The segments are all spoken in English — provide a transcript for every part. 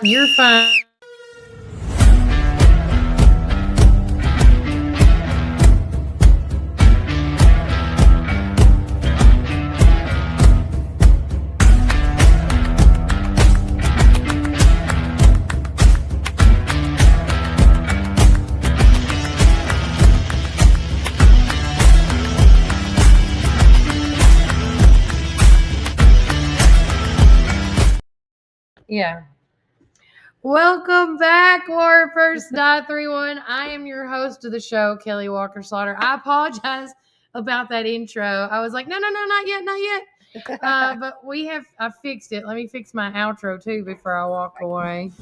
You're fine. Yeah. Welcome back, War First 31. I am your host of the show, Kelly Walker Slaughter. I apologize about that intro. I was like, no, not yet. But I fixed it. Let me fix my outro too before I walk away.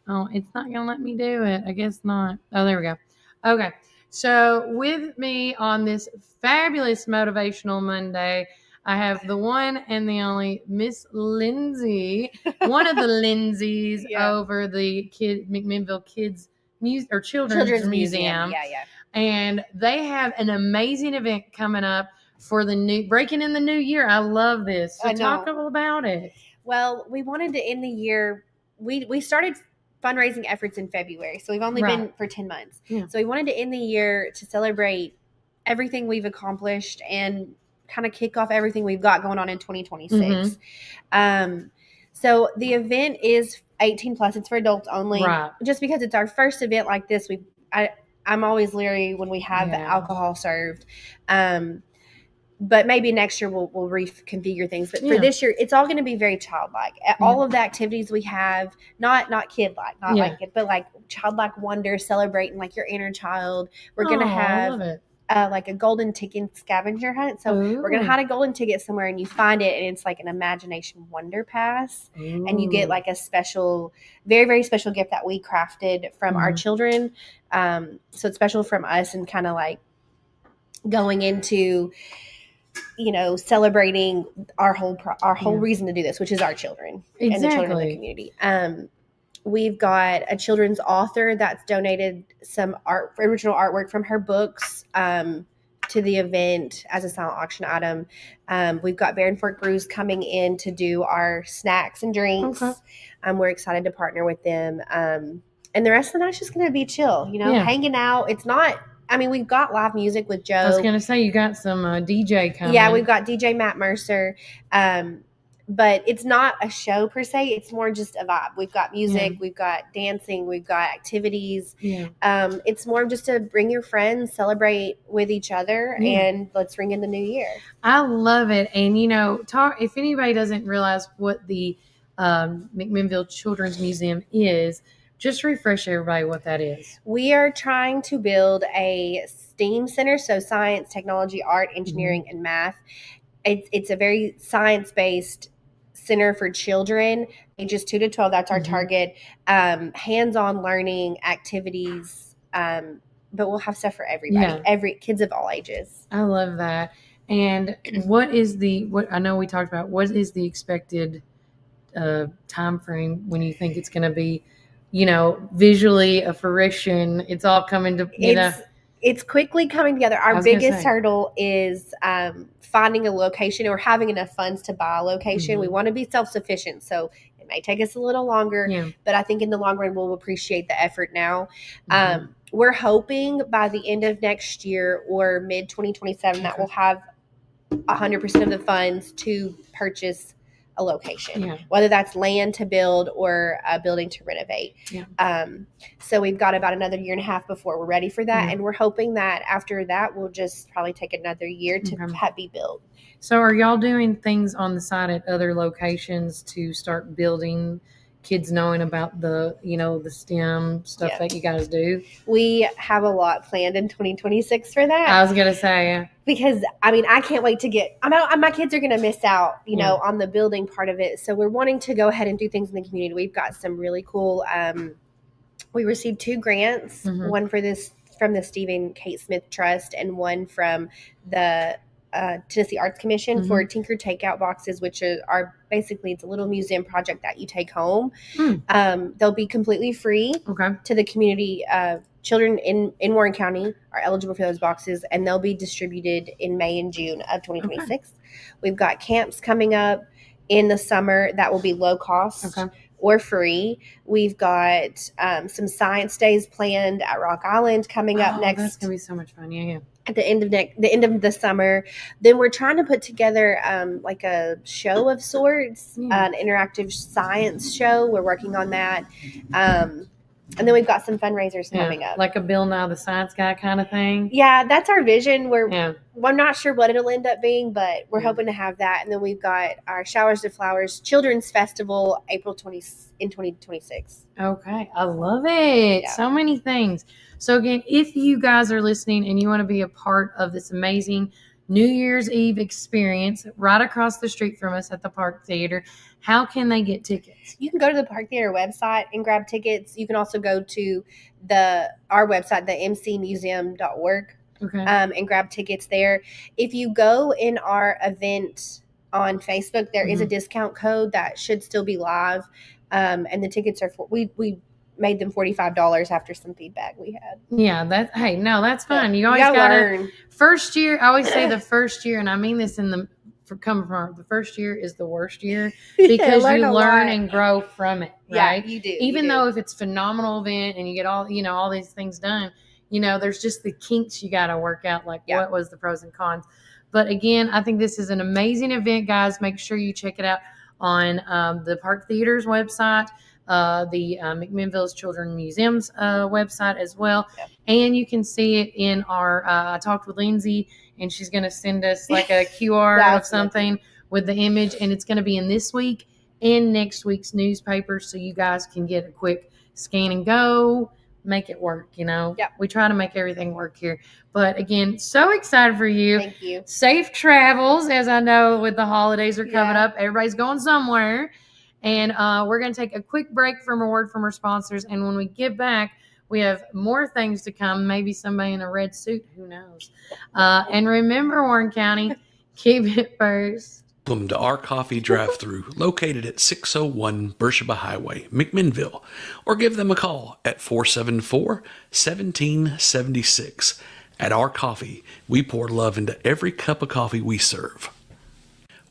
Oh, it's not gonna let me do it. I guess not. Oh, there we go. Okay. So with me on this fabulous motivational Monday, I have the one and the only Miss Lindsey, one of the Lindseys over the McMinnville Kids Children's Museum. Yeah. And they have an amazing event coming up for the breaking in the new year. I love this. So talk all about it. Well, we wanted to end the year. We started fundraising efforts in February, so we've only been for 10 months. Yeah. So we wanted to end the year to celebrate everything we've accomplished and kind of kick off everything we've got going on in 2026. So the event is 18 plus. It's for adults only. Right. Just because it's our first event like this, I'm always leery when we have alcohol served. But maybe next year we'll reconfigure things. But for this year, it's all going to be very childlike. All of the activities we have, not kid-like, not like it, but like childlike wonder, celebrating like your inner child. We're going to have like a golden ticket scavenger hunt. So we're going to hide a golden ticket somewhere and you find it and it's like an imagination wonder pass. And you get like a special, very, very special gift that we crafted from our children. So it's special from us and kind of like going into, celebrating our whole reason to do this, which is our children and the children in the community. We've got a children's author that's donated some original artwork from her books to the event as a silent auction item. We've got Baron Fork Brews coming in to do our snacks and drinks. We're excited to partner with them. And the rest of the night's just going to be chill, hanging out. It's not... we've got live music with Joe. I was going to say, you got some DJ coming. Yeah, we've got DJ Matt Mercer. But it's not a show per se. It's more just a vibe. We've got music. We've got dancing. We've got activities. It's more just to bring your friends, celebrate with each other, and let's ring in the new year. I love it. And, if anybody doesn't realize what the McMinnville Children's Museum is, just refresh everybody what that is. We are trying to build a STEAM center, so science, technology, art, engineering, and math. It's a very science-based center for children, ages 2 to 12. That's our target. Hands-on learning activities, but we'll have stuff for everybody, kids of all ages. I love that. And what I know we talked about, what is the expected time frame when you think it's going to be, visually a fruition? It's all coming to, It's quickly coming together. Our biggest hurdle is finding a location or having enough funds to buy a location. We want to be self-sufficient, so it may take us a little longer, but I think in the long run we'll appreciate the effort now. We're hoping by the end of next year or mid-2027 that we'll have 100% of the funds to purchase a location, whether that's land to build or a building to renovate. So we've got about another year and a half before we're ready for that. And we're hoping that after that, we'll just probably take another year to be built. So are y'all doing things on the side at other locations to start building, kids knowing about the, the STEM stuff that you guys do? We have a lot planned in 2026 for that. I was going to say, because I can't wait to my kids are going to miss out, on the building part of it. So we're wanting to go ahead and do things in the community. We've got some really cool, we received 2 grants, one from the Stephen Kate Smith Trust and one from the Tennessee Arts Commission for Tinker Takeout boxes, which are basically, it's a little museum project that you take home. They'll be completely free to the community. Children in Warren County are eligible for those boxes, and they'll be distributed in May and June of 2026. We've got camps coming up in the summer that will be low cost. or free. We've got some science days planned at Rock Island coming up next. That's gonna be so much fun. Yeah. At the end of the summer. Then we're trying to put together like a show of sorts, an interactive science show. We're working on that. And then we've got some fundraisers coming up. Like a Bill Nye the Science Guy kind of thing. Yeah, that's our vision. I'm not sure what it'll end up being, but we're hoping to have that. And then we've got our Showers to Flowers Children's Festival, April 2026. Okay, I love it. So many things. So again, if you guys are listening and you want to be a part of this amazing New Year's Eve experience right across the street from us at the Park Theater, how can they get tickets? You can go to the Park Theater website and grab tickets. You can also go to our website, the mcmuseum.org, and grab tickets there. If you go in our event on Facebook, there is a discount code that should still be live, and the tickets are we made them $45 after some feedback we had. Yeah, that's fine. You always gotta learn. First year, I always say the first year, and I mean this coming from the first year is the worst year because you learn and grow from it, right? Yeah, you do. Even though if it's a phenomenal event and you get all these things done, there's just the kinks you got to work out, like what was the pros and cons. But again, I think this is an amazing event, guys. Make sure you check it out on the Park Theater's website, the McMinnville's Children's Museum's website as well. Yep. And you can see it in our, I talked with Lindsay, and she's going to send us like a QR of something with the image, and it's going to be in this week and next week's newspaper, so you guys can get a quick scan and go, make it work, Yep. We try to make everything work here. But again, so excited for you. Thank you. Safe travels, as I know with the holidays are coming up. Everybody's going somewhere. And we're going to take a quick break from a word from our sponsors. And when we get back, we have more things to come. Maybe somebody in a red suit. Who knows? And remember, Warren County, keep it first. Welcome to our coffee drive-thru located at 601 Beersheba Highway, McMinnville, or give them a call at 474-1776. At our coffee, we pour love into every cup of coffee we serve.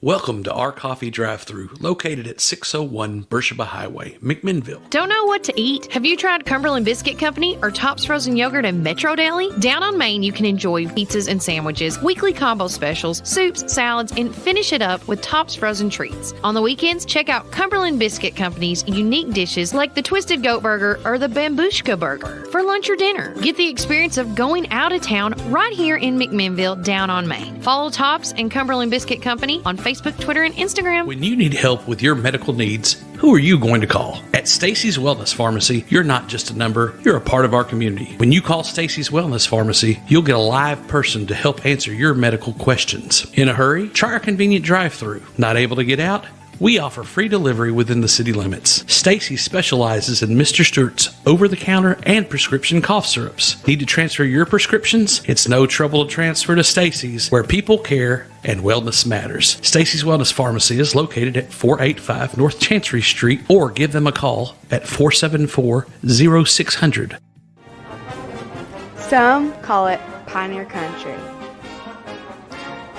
Welcome to our coffee drive-thru located at 601 Beersheba Highway, McMinnville. Don't know what to eat? Have you tried Cumberland Biscuit Company or Tops Frozen Yogurt and Metro Deli? Down on Main, you can enjoy pizzas and sandwiches, weekly combo specials, soups, salads, and finish it up with Tops Frozen treats. On the weekends, check out Cumberland Biscuit Company's unique dishes like the Twisted Goat Burger or the Bambushka Burger for lunch or dinner. Get the experience of going out of town right here in McMinnville, down on Main. Follow Tops and Cumberland Biscuit Company on Facebook, Twitter, and Instagram. When you need help with your medical needs, who are you going to call? At Stacy's Wellness Pharmacy, you're not just a number, you're a part of our community. When you call Stacy's Wellness Pharmacy, you'll get a live person to help answer your medical questions. In a hurry? Try our convenient drive-thru. Not able to get out? We offer free delivery within the city limits. Stacy specializes in Mr. Stewart's over-the-counter and prescription cough syrups. Need to transfer your prescriptions? It's no trouble to transfer to Stacy's, where people care and wellness matters. Stacy's Wellness Pharmacy is located at 485 North Chancery Street, or give them a call at 474-0600. Some call it Pioneer Country.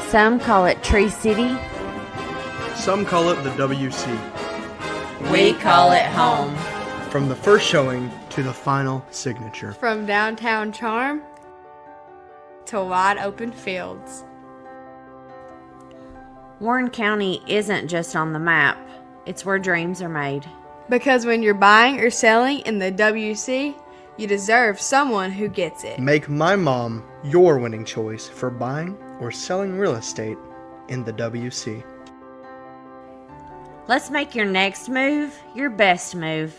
Some call it Tree City. Some call it the WC. We call it home. From the first showing to the final signature. From downtown charm to wide open fields. Warren County isn't just on the map, it's where dreams are made. Because when you're buying or selling in the WC, you deserve someone who gets it. Make my mom your winning choice for buying or selling real estate in the WC. Let's make your next move your best move.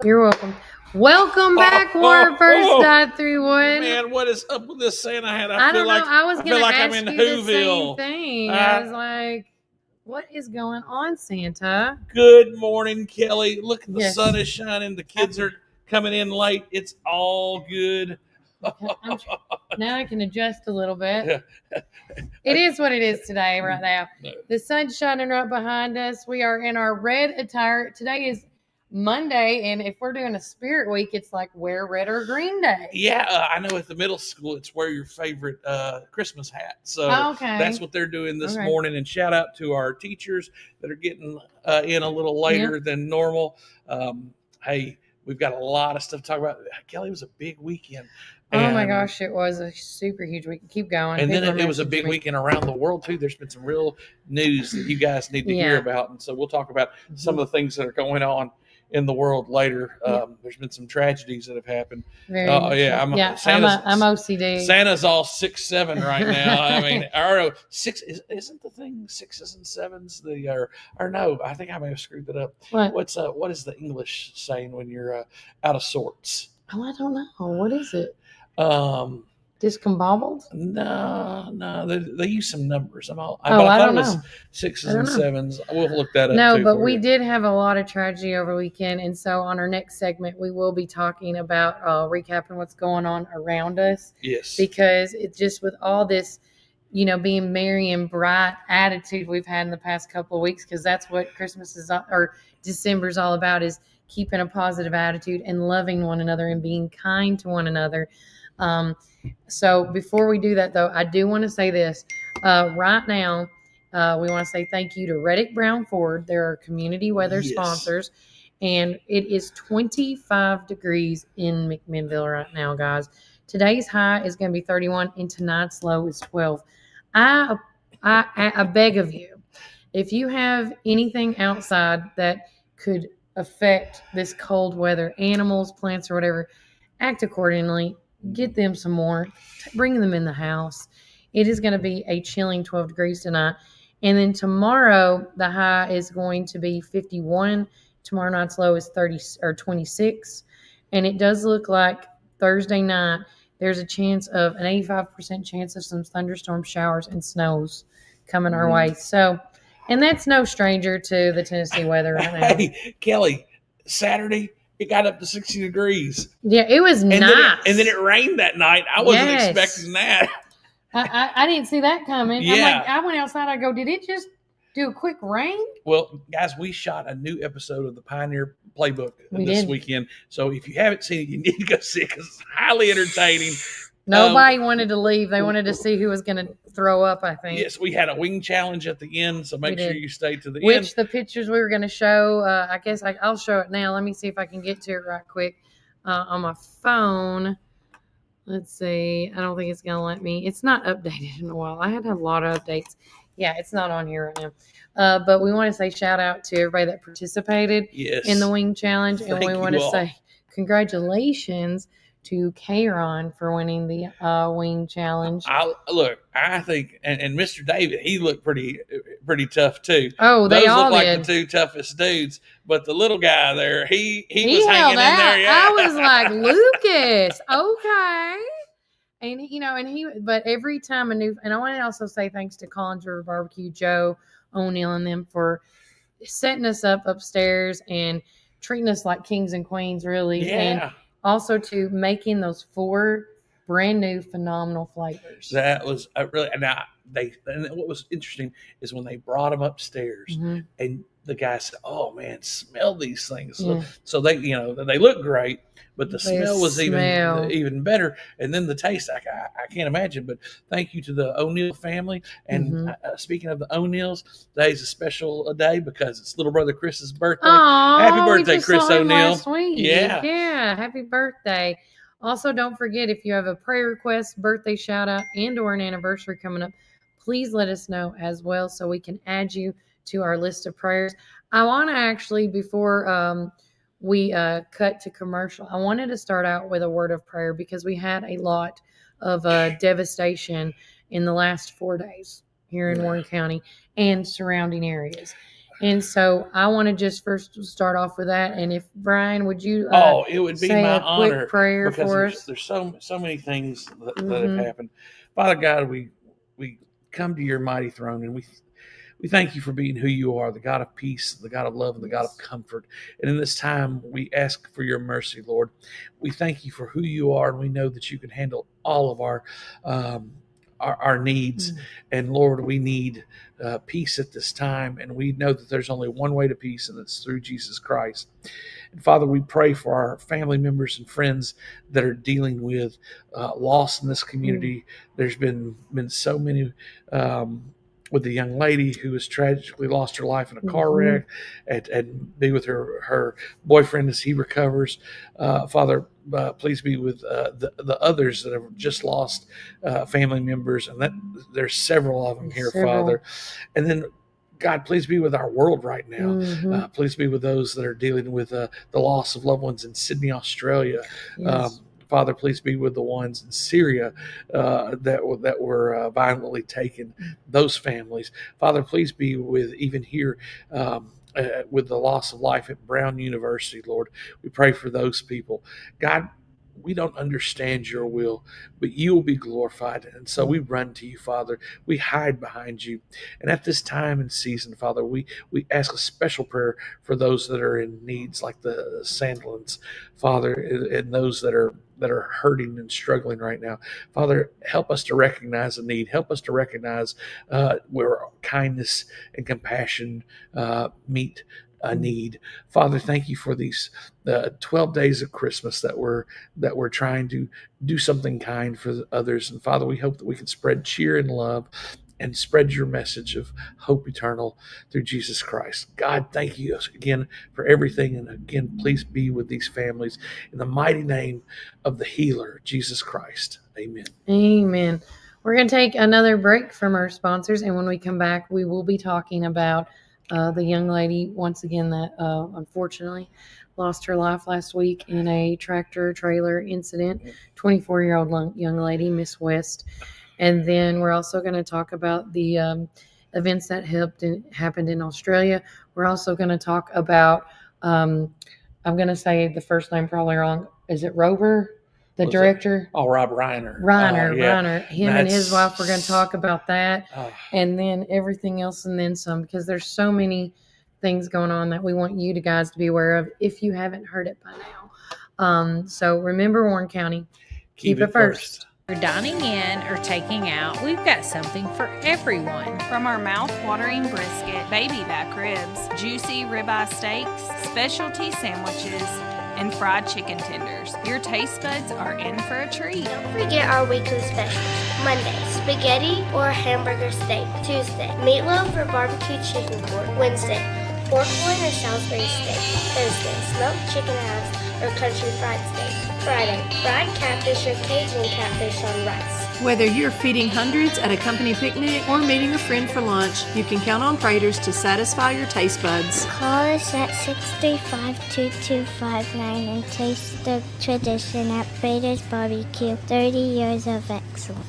You're welcome. Welcome back, Warren First 931. Man, what is up with this Santa hat? I don't know. I was going to ask I'm in you the Whoville. same thing. I was like, what is going on, Santa? Good morning, Kelly. Look, the Yes. sun is shining. The kids are coming in late. It's all good. Now I can adjust a little bit. It is what it is today, right now. The sun's shining right behind us. We are in our red attire. Today is Monday, and if we're doing a spirit week, it's like wear red or green day. Yeah, I know at the middle school, it's wear your favorite Christmas hat. So that's what they're doing this morning. And shout out to our teachers that are getting in a little later than normal. Hey, we've got a lot of stuff to talk about. Kelly, it was a big weekend. Oh my gosh, it was a super huge week. Keep going. And then it was a big weekend around the world too. There's been some real news that you guys need to hear about. And so we'll talk about some of the things that are going on in the world later. There's been some tragedies that have happened. I'm OCD. Santa's all 6'7" right now. I mean, or six isn't the thing 6s and 7s or no? I think I may have screwed that up. What is the English saying when you're out of sorts? Oh, I don't know. What is it? Discombobbled? No, they use some numbers. I don't know. It was 6s and 7s. We'll look that up. No, but we did have a lot of tragedy over the weekend, and so on our next segment, we will be talking about recapping what's going on around us. Yes, because it's just with all this, being merry and bright attitude we've had in the past couple of weeks, because that's what Christmas is or December is all about, is keeping a positive attitude and loving one another and being kind to one another. So before we do that, though, I do want to say this. Right now, we want to say thank you to Reddick Brown Ford. They're our community weather sponsors, and it is 25 degrees in McMinnville right now, guys. Today's high is going to be 31, and tonight's low is 12. I beg of you, if you have anything outside that could affect this cold weather, animals, plants, or whatever, act accordingly. Get them some more. Bring them in the house. It is going to be a chilling 12 degrees tonight. And then tomorrow, the high is going to be 51. Tomorrow night's low is 26. And it does look like Thursday night, there's a chance of an 85% chance of some thunderstorm showers and snows coming our way. So, and that's no stranger to the Tennessee weather right now. Hey, Kelly, Saturday, it got up to 60 degrees. Yeah, it was nice. And then it rained that night. I wasn't expecting that. I didn't see that coming. Yeah. I went outside. I go, did it just do a quick rain? Well, guys, we shot a new episode of the Pioneer Playbook this weekend. So if you haven't seen it, you need to go see it because it's highly entertaining. Nobody wanted to leave. They wanted to see who was going to throw up, I think. Yes, we had a wing challenge at the end, so make sure you stay to the end. Which the pictures we were going to show, I guess I'll show it now. Let me see if I can get to it right quick on my phone. Let's see. I don't think it's going to let me. It's not updated in a while. I had a lot of updates. Yeah, it's not on here right now. But we want to say shout out to everybody that participated in the wing challenge. And we want to say congratulations to Kron for winning the wing challenge. I think, and Mr. David, he looked pretty tough too. Oh, they all look did. Like the two toughest dudes, but the little guy there, he was hanging in there. Yeah. I was like, Lucas, okay. And but every time and I want to also say thanks to Collins River Barbecue, Joe O'Neill and them for setting us up upstairs and treating us like kings and queens, really. Yeah. And also to making those 4 brand new phenomenal flavors. That was really, and what was interesting is when they brought them upstairs and the guy said, "Oh man, smell these things." So they, they look great, but the smell was even better. And then the taste, I can't imagine. But thank you to the O'Neill family. And speaking of the O'Neills, today's a special day because it's little brother Chris's birthday. Happy birthday, Chris O'Neill! Yeah, happy birthday. Also, don't forget, if you have a prayer request, birthday shout out, and/or an anniversary coming up, please let us know as well so we can add you to our list of prayers. I want to actually, before we cut to commercial, I wanted to start out with a word of prayer because we had a lot of devastation in the last 4 days here in Warren County and surrounding areas. And so I want to just first start off with that. And if Brian, would you it would be say my a honor quick prayer because for us? there's so many things that have Mhm. happened. Father God, we come to your mighty throne, and we thank you for being who you are, the God of peace, the God of love, and the God of comfort. And in this time, we ask for your mercy, Lord. We thank you for who you are, and we know that you can handle all of our needs. And Lord, we need peace at this time, and we know that there's only one way to peace, and it's through Jesus Christ. And Father, we pray for our family members and friends that are dealing with loss in this community. There's been so many. With the young lady who has tragically lost her life in a car wreck, and be with her boyfriend as he recovers. Father, please be with the others that have just lost family members, and that there's several of them here, Father. And then, God, please be with our world right now. Please be with those that are dealing with the loss of loved ones in Sydney, Australia. Yes. Father, please be with the ones in Syria that were violently taken, those families. Father, please be with even here with the loss of life at Brown University, Lord. We pray for those people. God, we don't understand your will, but you will be glorified. And so we run to you, Father. We hide behind you. And at this time and season, Father, we ask a special prayer for those that are in needs, like the Sandlands, Father, and those that are hurting and struggling right now. Father, help us to recognize the need. Help us to recognize where kindness and compassion meet a need. Father, thank you for these 12 days of Christmas that we're trying to do something kind for others. And Father, we hope that we can spread cheer and love and spread your message of hope eternal through Jesus Christ. God, thank you again for everything. And again, please be with these families in the mighty name of the healer, Jesus Christ. Amen. Amen. We're going to take another break from our sponsors. And when we come back, we will be talking about the young lady, once again, that unfortunately lost her life last week in a tractor trailer incident. 24-year-old young lady, Miss West. And then we're also going to talk about the events that happened in Australia. We're also going to talk about, I'm going to say the first name probably wrong. Is it Rover? The director? Rob Reiner. Reiner. Him and his wife, we're going to talk about that. And then everything else and then some, because there's so many things going on that we want you guys to be aware of if you haven't heard it by now. So remember, Warren County, keep it first. If you're dining in or taking out, we've got something for everyone. From our mouth-watering brisket, baby back ribs, juicy ribeye steaks, specialty sandwiches, and fried chicken tenders. Your taste buds are in for a treat. Don't forget our weekly specials. Monday, spaghetti or hamburger steak. Tuesday, meatloaf or barbecue chicken pork. Wednesday, pork loin or Salisbury steak. Thursday, smoked chicken halves or country fried steak. Friday, fried catfish or Cajun catfish on rice. Whether you're feeding hundreds at a company picnic or meeting a friend for lunch, you can count on Praters to satisfy your taste buds. Call us at 635-2259 and taste the tradition at Praters Barbecue. 30 years of excellence.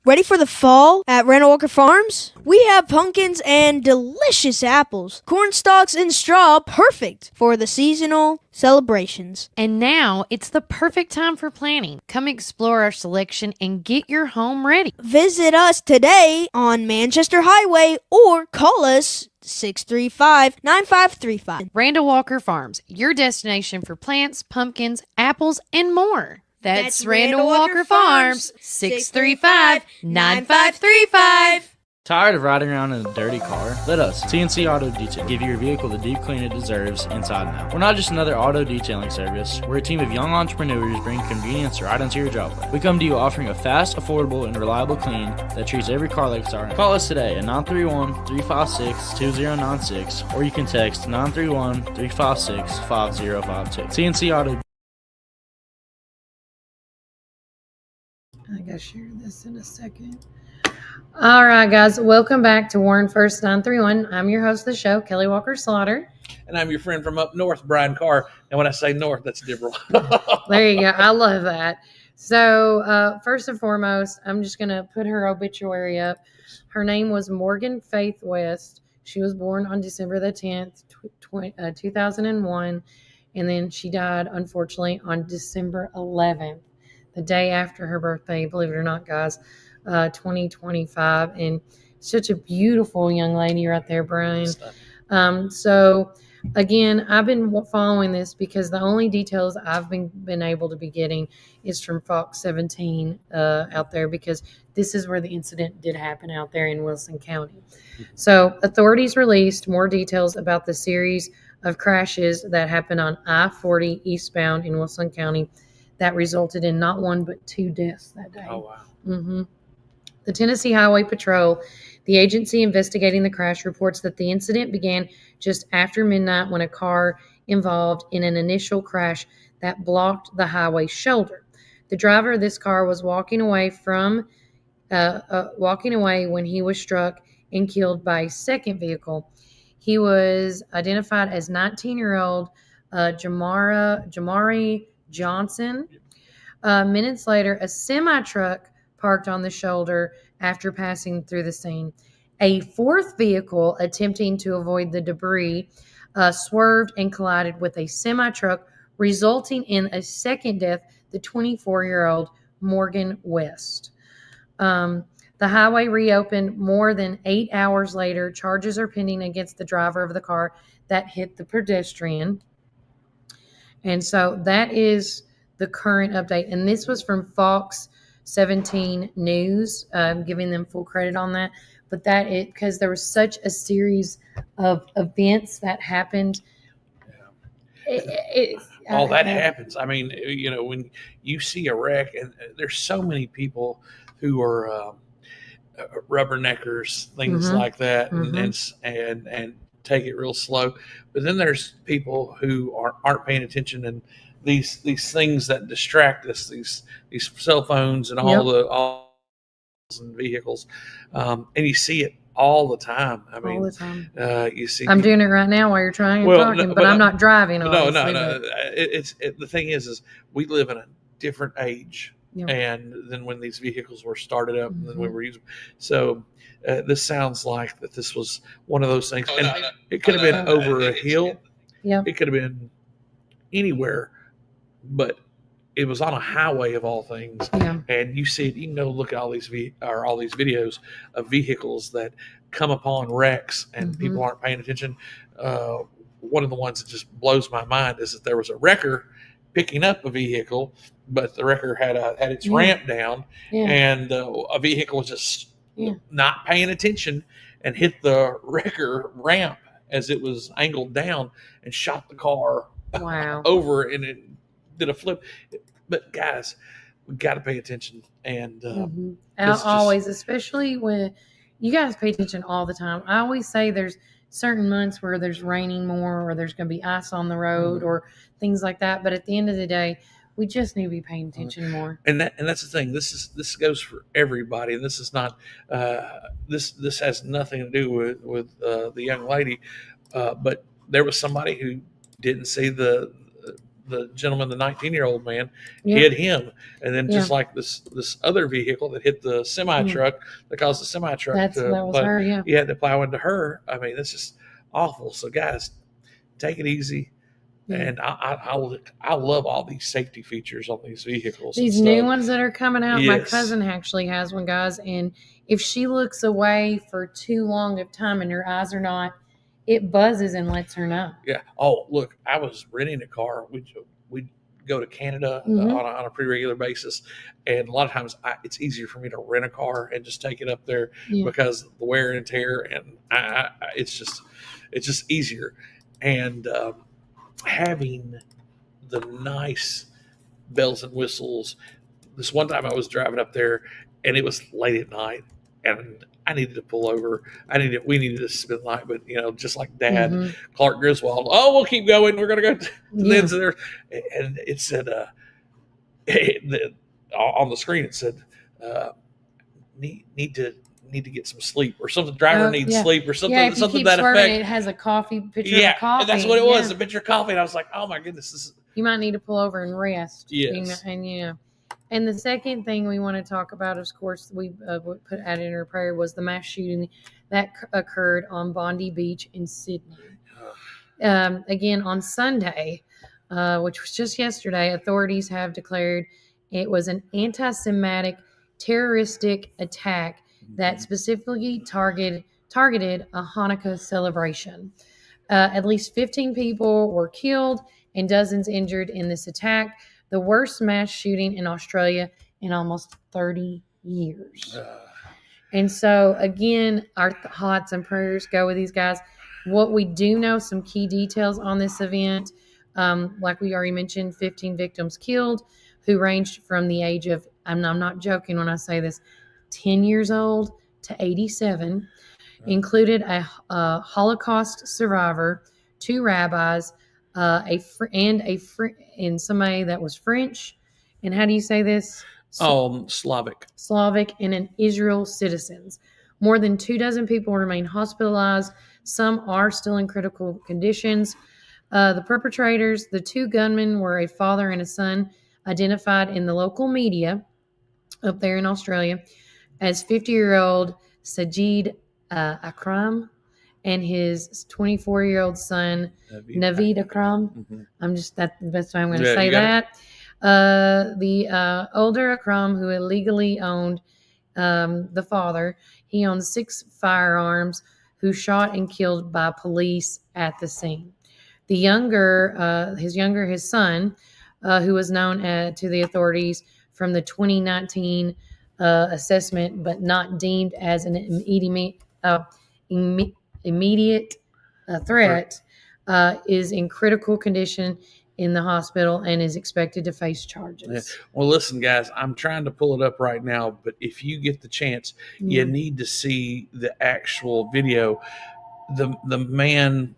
Ready for the fall at Randall Walker Farms? We have pumpkins and delicious apples, corn stalks and straw, perfect for the seasonal celebrations. And now it's the perfect time for planting. Come explore our selection and get your home ready. Visit us today on Manchester Highway or call us 635-9535. Randall Walker Farms, your destination for plants, pumpkins, apples, and more. That's Randall Walker Farms, 635-9535. Tired of riding around in a dirty car? Let us, CNC Auto Detail, give your vehicle the deep clean it deserves inside and out. We're not just another auto detailing service. We're a team of young entrepreneurs bringing convenience right into your job. We come to you offering a fast, affordable, and reliable clean that treats every car like it's our own. Call us today at 931-356-2096, or you can text 931-356-5052. CNC Auto. I gotta share this in a second. All right, guys, welcome back to Warren First 931. I'm your host of the show, Kelly Walker Slaughter. And I'm your friend from up north, Brian Carr. And when I say north, that's liberal. There you go. I love that. So, first and foremost, I'm just going to put her obituary up. Her name was Morgan Faith West. She was born on December the 10th, 2001, and then she died, unfortunately, on December 11th, the day after her birthday, believe it or not, guys, 2025. And such a beautiful young lady right there, Brian. So, again, I've been following this because the only details I've been able to be getting is from Fox 17 out there, because this is where the incident did happen out there in Wilson County. So authorities released more details about the series of crashes that happened on I-40 eastbound in Wilson County that resulted in not one but 2 deaths that day. Oh, wow. Mm-hmm. The Tennessee Highway Patrol, the agency investigating the crash, reports that the incident began just after midnight when a car involved in an initial crash that blocked the highway shoulder. The driver of this car was walking away when he was struck and killed by a second vehicle. He was identified as 19-year-old Jamari Johnson. Minutes later, a semi-truck parked on the shoulder after passing through the scene. A fourth vehicle, attempting to avoid the debris, swerved and collided with a semi-truck, resulting in a second death, the 24-year-old Morgan West. The highway reopened more than 8 hours later. Charges are pending against the driver of the car that hit the pedestrian. And so that is the current update. And this was from Fox 17 News, giving them full credit on that. But because there was such a series of events that happened. All that happens. I mean, when you see a wreck, and there's so many people who are rubberneckers, things like that, and take it real slow. But then there's people who aren't paying attention, and these things that distract us, these cell phones and all and vehicles, and you see it all the time. I mean, all the time. You see. I'm doing it right now while you're trying and talking, but I'm not driving. No. The thing is we live in a different age. Yep. And then when these vehicles were started up, and then we were using, so this sounds like that this was one of those things, and it could have been over a hill, it could have been anywhere, but it was on a highway of all things, and you see it. You can go look at all these videos of vehicles that come upon wrecks, and people aren't paying attention. One of the ones that just blows my mind is that there was a wrecker picking up a vehicle, but the wrecker had its ramp down, and a vehicle was just not paying attention and hit the wrecker ramp as it was angled down and shot the car over, and it did a flip. But guys, we got to pay attention, and always, especially when you guys pay attention all the time. I always say there's certain months where there's raining more, or there's going to be ice on the road, or things like that. But at the end of the day, we just need to be paying attention more. And that's the thing. This goes for everybody, and this is not. This has nothing to do with the young lady, but there was somebody who didn't see the gentleman, the 19-year-old man, hit him, and then just like this other vehicle that hit the semi truck that caused the semi truck that was her. You had to plow into her. I mean, it's just awful. So guys, take it easy. And I love all these safety features on these vehicles. These new ones that are coming out. Yes. My cousin actually has one, guys. And if she looks away for too long of time and her eyes are not, it buzzes and lets her know. Yeah. Oh, look, I was renting a car. We'd go to Canada on a pretty regular basis. And a lot of times it's easier for me to rent a car and just take it up there because of the wear and tear. And it's just easier. And, having the nice bells and whistles. This one time I was driving up there, and it was late at night, and I needed to pull over. We needed to spend the night, but just like Dad, Clark Griswold. Oh, we'll keep going. We're gonna go to the ends of there, and it said on the screen it said need to get some sleep, or something. Driver needs sleep, or something. If you something keep that swerving, effect. it has a picture of coffee. That's what it was. A picture of coffee, and I was like, oh my goodness, you might need to pull over and rest. Yes, and And the second thing we want to talk about, of course, we put added in our prayer, was the mass shooting that occurred on Bondi Beach in Sydney. Again, on Sunday, which was just yesterday, authorities have declared it was an anti-Semitic terroristic attack that specifically targeted a Hanukkah celebration. At least 15 people were killed and dozens injured in this attack, the worst mass shooting in Australia in almost 30 years. And so, again, our thoughts and prayers go with these guys. What we do know, some key details on this event, like we already mentioned, 15 victims killed, who ranged from the age of, I'm not joking when I say this, 10 years old to 87, included a Holocaust survivor, 2 rabbis, and somebody that was French. And how do you say this? Slavic, and an Israel citizens. More than 24 people remain hospitalized. Some are still in critical conditions. The perpetrators, the 2 gunmen, were a father and a son, identified in the local media up there in Australia as 50-year-old Sajid Akram and his 24-year-old son, Naveed Akram. That's the best way I'm going to say that. The older Akram, who illegally owned the father, he owned 6 firearms, who shot and killed by police at the scene. The his son, who was known to the authorities from the 2019 assessment, but not deemed as an immediate threat, is in critical condition in the hospital and is expected to face charges. Yeah. Well, listen, guys, I'm trying to pull it up right now, but if you get the chance, you need to see the actual video. The man,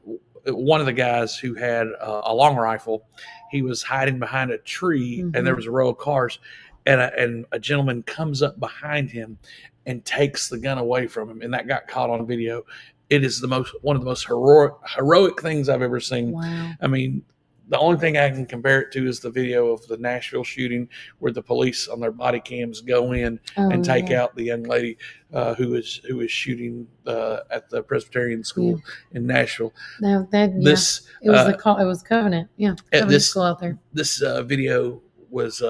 one of the guys who had a long rifle, he was hiding behind a tree, and there was a row of cars, and a gentleman comes up behind him and takes the gun away from him, and that got caught on video. It is one of the most heroic things I've ever seen. Wow. I mean, the only thing I can compare it to is the video of the Nashville shooting, where the police on their body cams go in and take out the young lady who was shooting at the Presbyterian school in Nashville. It was Covenant. Yeah, Covenant school out there. This video was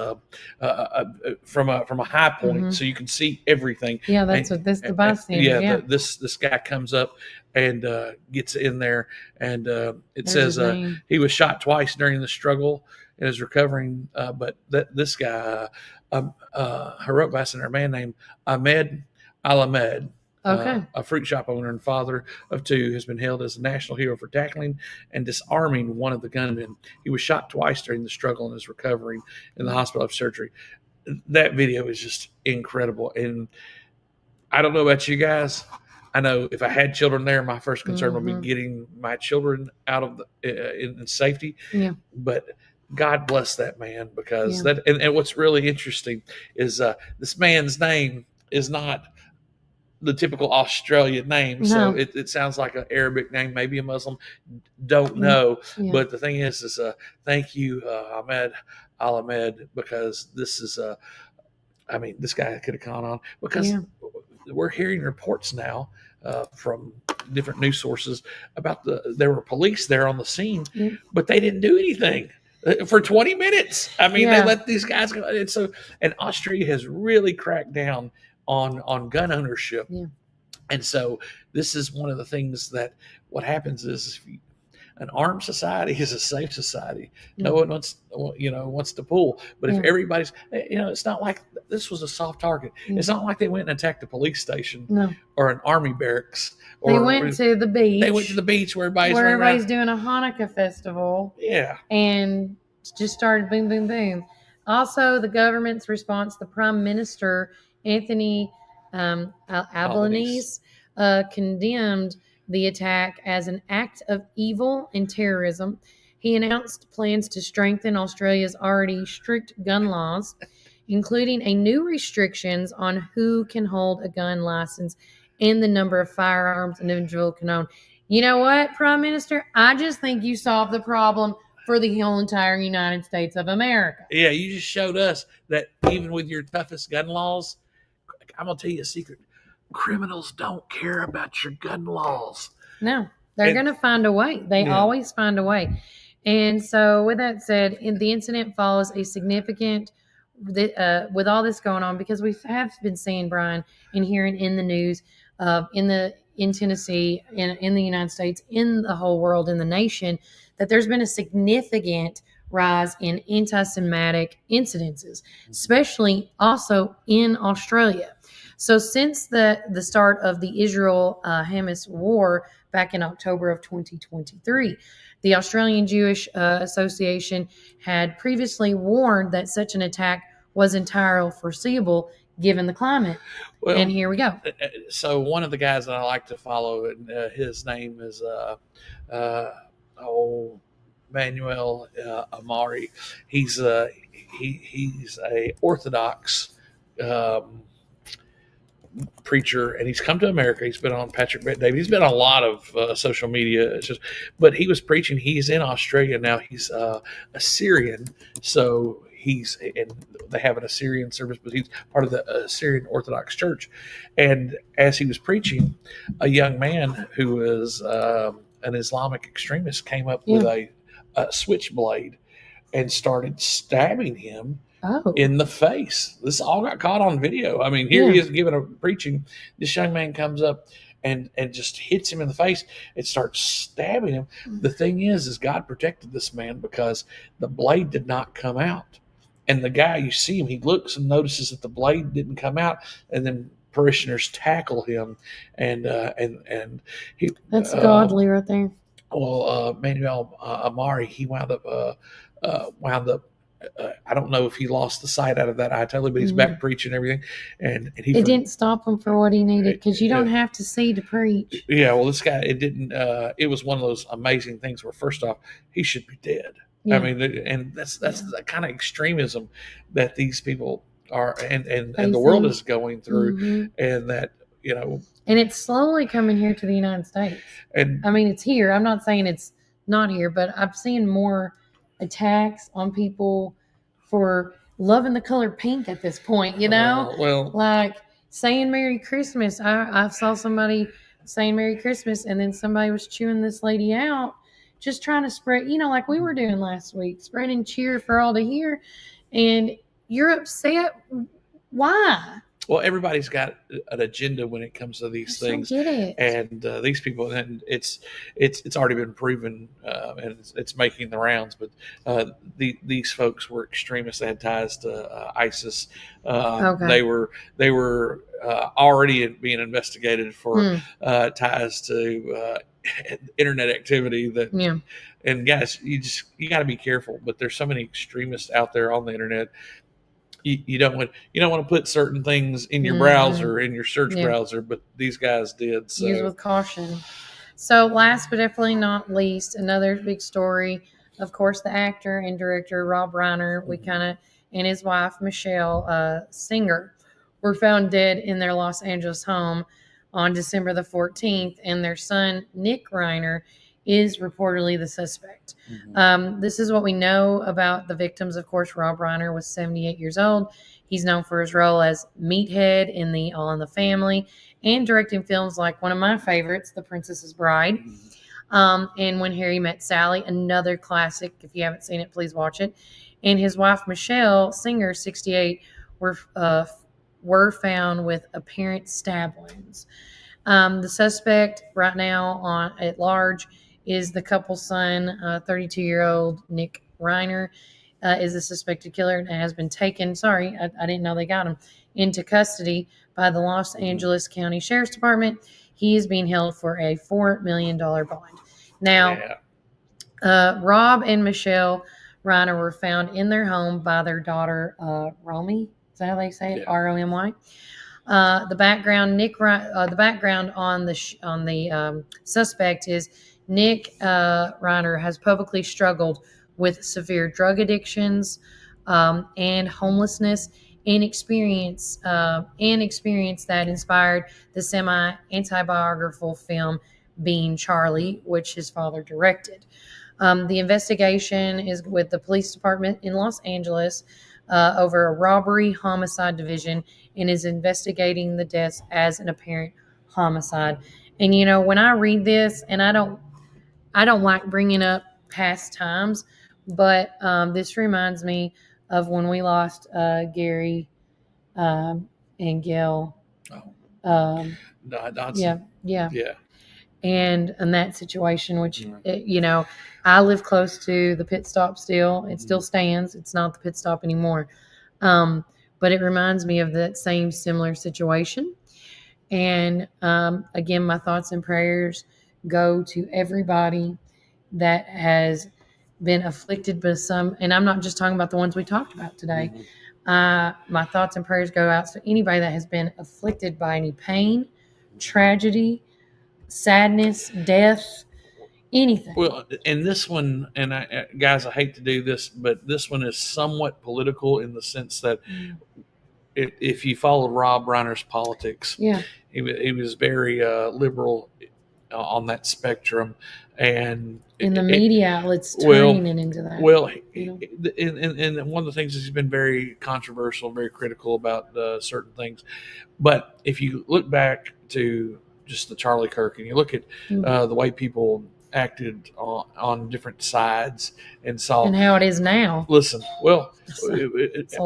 from a high point, so you can see everything. Yeah, that's the bystander. This guy comes up and gets in there, and it says he was shot twice during the struggle and is recovering. But this guy, heroic bystander, a man named Ahmed Al-Ahmed, a fruit shop owner and father of 2, has been hailed as a national hero for tackling and disarming one of the gunmen. He was shot twice during the struggle and is recovering in the hospital of surgery. That video is just incredible. And I don't know about you guys. I know if I had children there, my first concern would be getting my children out of in safety. Yeah. But God bless that man, because and what's really interesting is this man's name is not the typical Australian name. No. So it sounds like an Arabic name, maybe a Muslim. Don't know. Yeah. But the thing is thank you, Ahmed Al-Ahmed, because this is this guy could have gone on, because we're hearing reports now from different news sources about there were police there on the scene, but they didn't do anything for 20 minutes. They let these guys go. And Austria has really cracked down on gun ownership. Yeah. And so this is one of the things that what happens is an armed society is a safe society. No one wants to pull. But if everybody's, it's not like this was a soft target. It's not like they went and attacked a police station or an army barracks. They went to the beach. They went to the beach where everybody's doing a Hanukkah festival. Yeah. And just started boom, boom, boom. Also, the government's response, the Prime Minister, Anthony Albanese, condemned the attack as an act of evil and terrorism. He announced plans to strengthen Australia's already strict gun laws, including a new restrictions on who can hold a gun license and the number of firearms an individual can own. You know what, Prime Minister? I just think you solved the problem for the whole entire United States of America. Yeah, you just showed us that even with your toughest gun laws, I'm going to tell you a secret. Criminals don't care about your gun laws. No, they're going to find a way. They always find a way. And so with that said, the incident follows a significant, with all this going on, because we have been seeing, Brian, and hearing in the news, in Tennessee, in the United States, in the whole world, in the nation, that there's been a significant rise in anti-Semitic incidences, especially also in Australia. So since the start of the Israel-Hamas war back in October of 2023, the Australian Jewish Association had previously warned that such an attack was entirely foreseeable given the climate. Well, and here we go. So one of the guys that I like to follow, and his name is Manuel Amari. He's a Orthodox preacher, and he's come to America. He's been on Patrick Bet-David. He's been on a lot of social media. But he was preaching. He's in Australia now. He's a Syrian, so and they have an Assyrian service, but he's part of the Assyrian Orthodox Church. And as he was preaching, a young man who is an Islamic extremist came up with a switchblade and started stabbing him in the face. This all got caught on video. I mean, here he is giving a preaching. This young man comes up and just hits him in the face and starts stabbing him. The thing is God protected this man because the blade did not come out. And the guy, you see him, he looks and notices that the blade didn't come out, and then parishioners tackle him, and he. That's godly right there. Well, Manuel Amari, he wound up. I don't know if he lost the sight out of that eye totally, but he's back preaching and everything, and he. It didn't stop him for what he needed, because you don't have to see to preach. Yeah, well, this guy, it didn't. It was one of those amazing things where, first off, he should be dead. Yeah. I mean, and that's the kind of extremism that these people are, and the world is going through, and that, and it's slowly coming here to the United States. And I mean, it's here. I'm not saying it's not here, but I'm seeing more attacks on people for loving the color pink at this point. Well, like saying Merry Christmas. I saw somebody saying Merry Christmas, and then somebody was chewing this lady out. Just trying to spread, like we were doing last week, spreading cheer for all to hear. And you're upset. Why? Well, everybody's got an agenda when it comes to these things. I get it. And these people, and it's already been proven, and it's making the rounds. But these folks were extremists. They had ties to ISIS. They were already being investigated for ties to internet activity. And guys, you got to be careful. But there's so many extremists out there on the internet. You don't want to put certain things in your browser, in your search browser, but these guys did. So. Use with caution. So last but definitely not least, another big story, of course, the actor and director Rob Reiner, and his wife Michelle Singer were found dead in their Los Angeles home on December the 14th, and their son Nick Reiner is reportedly the suspect. This is what we know about the victims. Of course, Rob Reiner was 78 years old. He's known for his role as Meathead in the All in the Family and directing films like one of my favorites, The Princess's Bride, and When Harry Met Sally, another classic. If you haven't seen it, please watch it. And his wife, Michelle Singer, 68, were found with apparent stab wounds. The suspect right now at large is the couple's son, 32-year-old Nick Reiner, is the suspected killer and has been taken, I didn't know they got him, into custody by the Los Angeles County Sheriff's Department. He is being held for a $4 million bond. Now, Rob and Michelle Reiner were found in their home by their daughter, Romy. Is that how they say it? Yeah. Romy. The background on the suspect is Nick Reiner has publicly struggled with severe drug addictions and homelessness, and experience that inspired the semi-autobiographical film Being Charlie, which his father directed. The investigation is with the police department in Los Angeles over a robbery homicide division and is investigating the deaths as an apparent homicide. And when I read this, and I don't like bringing up past times, but this reminds me of when we lost Gary and Gail. Dodson. Yeah. And in that situation, which, I live close to the pit stop still. It still stands. It's not the pit stop anymore. But it reminds me of that same similar situation. And again, my thoughts and prayers go to everybody that has been afflicted by some, and I'm not just talking about the ones we talked about today. My thoughts and prayers go out to anybody that has been afflicted by any pain, tragedy, sadness, death, anything. Well, and this one, and guys, I hate to do this, but this one is somewhat political in the sense that if you followed Rob Reiner's politics, he was very liberal on that spectrum, and in the media outlets turning it into that. Well, and one of the things is he's been very controversial, very critical about certain things. But if you look back to just the Charlie Kirk, and you look at the way people acted on different sides and saw and how it is now. Listen,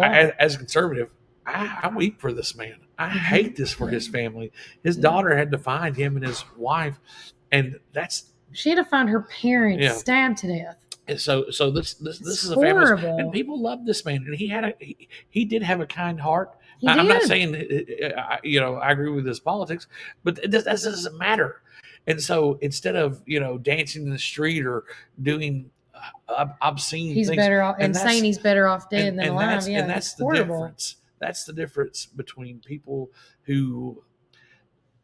as a conservative, I weep for this man. I hate this for his family. His daughter had to find him and his wife, and she had to find her parents stabbed to death. And so this is a family, and people love this man, and he did have a kind heart. I'm not saying I agree with his politics, but that doesn't matter. And so instead of dancing in the street or doing obscene things, better off and saying he's better off dead than alive. And that's the difference. That's the difference between people who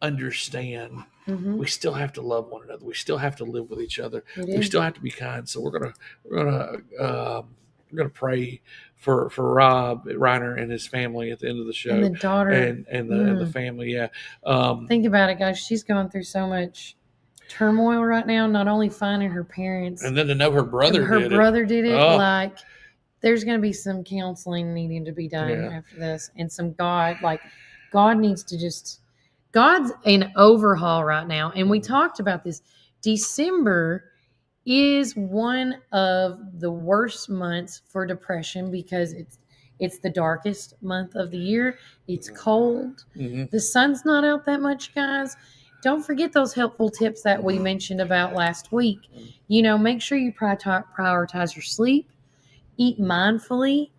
understand. We still have to love one another. We still have to live with each other. We still have to be kind. So we're gonna pray for Rob Reiner and his family at the end of the show, and the daughter and the family. Yeah. Think about it, guys. She's going through so much turmoil right now. Not only finding her parents, and then to know her brother did it. Oh. Like, there's going to be some counseling needing to be done after this, and God needs to God's an overhaul right now. And we talked about this. December is one of the worst months for depression because it's the darkest month of the year. It's cold. The sun's not out that much, guys. Don't forget those helpful tips that we mentioned about last week. Make sure you prioritize your sleep, eat mindfully,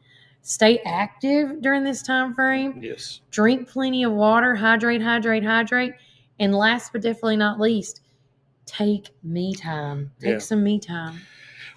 stay active during this time frame. Yes. Drink plenty of water, hydrate. And last but definitely not least, take me time. Take some me time.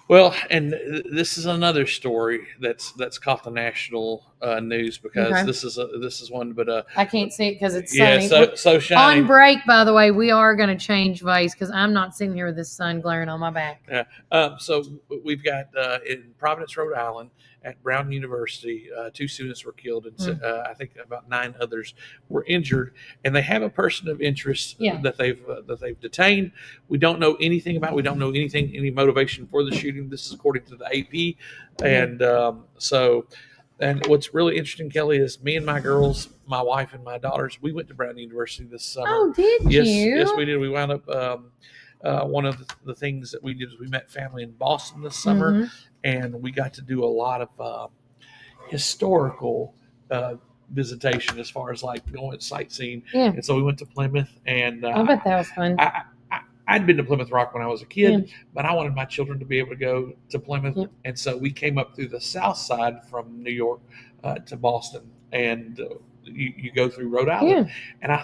Well, and this is another story that's caught the national news because this is one, but I can't see it because it's sunny. So shiny. On break, by the way, we are going to change vase because I'm not sitting here with the sun glaring on my back. Yeah. So we've got in Providence, Rhode Island, at Brown University, 2 students were killed, and I think about 9 others were injured. And they have a person of interest that they've detained. We don't know anything about. We don't know any motivation for the shooting. This is according to the AP, and and what's really interesting, Kelly, is me and my girls, my wife and my daughters, we went to Brown University this summer. Oh, did you? Yes, we did. We wound up. One of the things that we did is we met family in Boston this summer, and we got to do a lot of historical visitation as far as like going sightseeing. Yeah. And so we went to Plymouth, and I bet that was fun. I'd been to Plymouth Rock when I was a kid, but I wanted my children to be able to go to Plymouth. And so we came up through the south side from New York to Boston, and you go through Rhode Island. And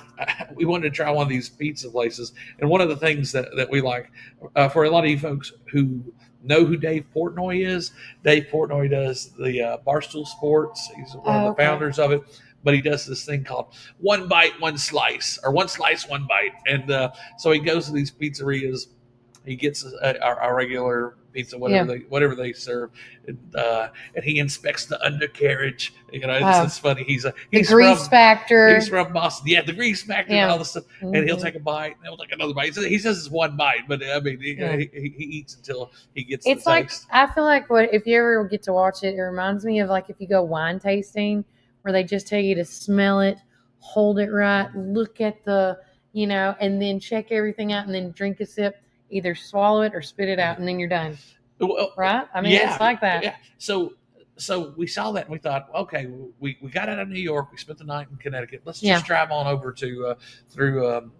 we wanted to try one of these pizza places. And one of the things that we like, for a lot of you folks who know who Dave Portnoy is, Dave Portnoy does the Barstool Sports. He's one of the founders of it. But he does this thing called one bite, one slice, or one slice, one bite. And so he goes to these pizzerias. He gets a regular pizza, whatever they serve, and he inspects the undercarriage. It's funny. He's the grease factor. He's from Boston. Yeah, the grease factor and all this stuff. Mm-hmm. And he'll take a bite, and he'll take another bite. He says it's one bite, but I mean, he eats until he gets. It's the like taste. I feel like if you ever get to watch it, it reminds me of like if you go wine tasting, where they just tell you to smell it, hold it right, look at the, and then check everything out, and then drink a sip. Either swallow it or spit it out, and then you're done. Well, right? I mean, it's like that. Yeah. So we saw that and we thought, okay, we got out of New York. We spent the night in Connecticut. Let's just drive on over to through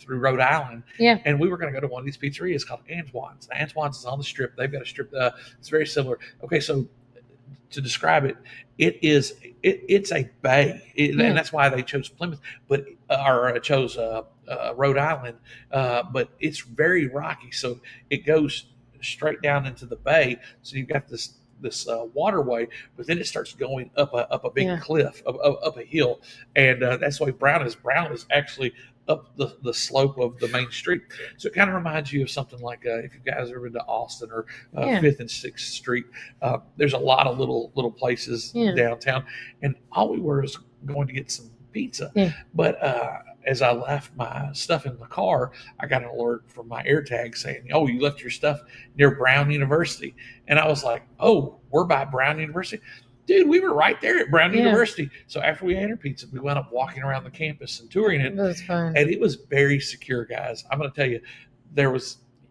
Rhode Island. Yeah. And we were going to go to one of these pizzerias called Antoine's. Antoine's is on the Strip. They've got a strip. It's very similar. Okay, so to describe it, it's a bay, and that's why they chose Plymouth, chose Rhode Island. But it's very rocky, so it goes straight down into the bay. So you've got this waterway, but then it starts going up a big cliff, up a hill, and that's why Brown is actually up the slope of the main street. So it kind of reminds you of something like if you guys ever been to Austin or 5th and 6th Street. There's a lot of little places downtown, and all we were is going to get some pizza. But as I left my stuff in the car, I got an alert from my AirTag saying, "Oh, you left your stuff near Brown University." And I was like, "Oh, we're by Brown University?" Dude, we were right there at Brown University. So after we ate our pizza, we went up walking around the campus and touring it. It was fun. And it was very secure, guys. I'm going to tell you,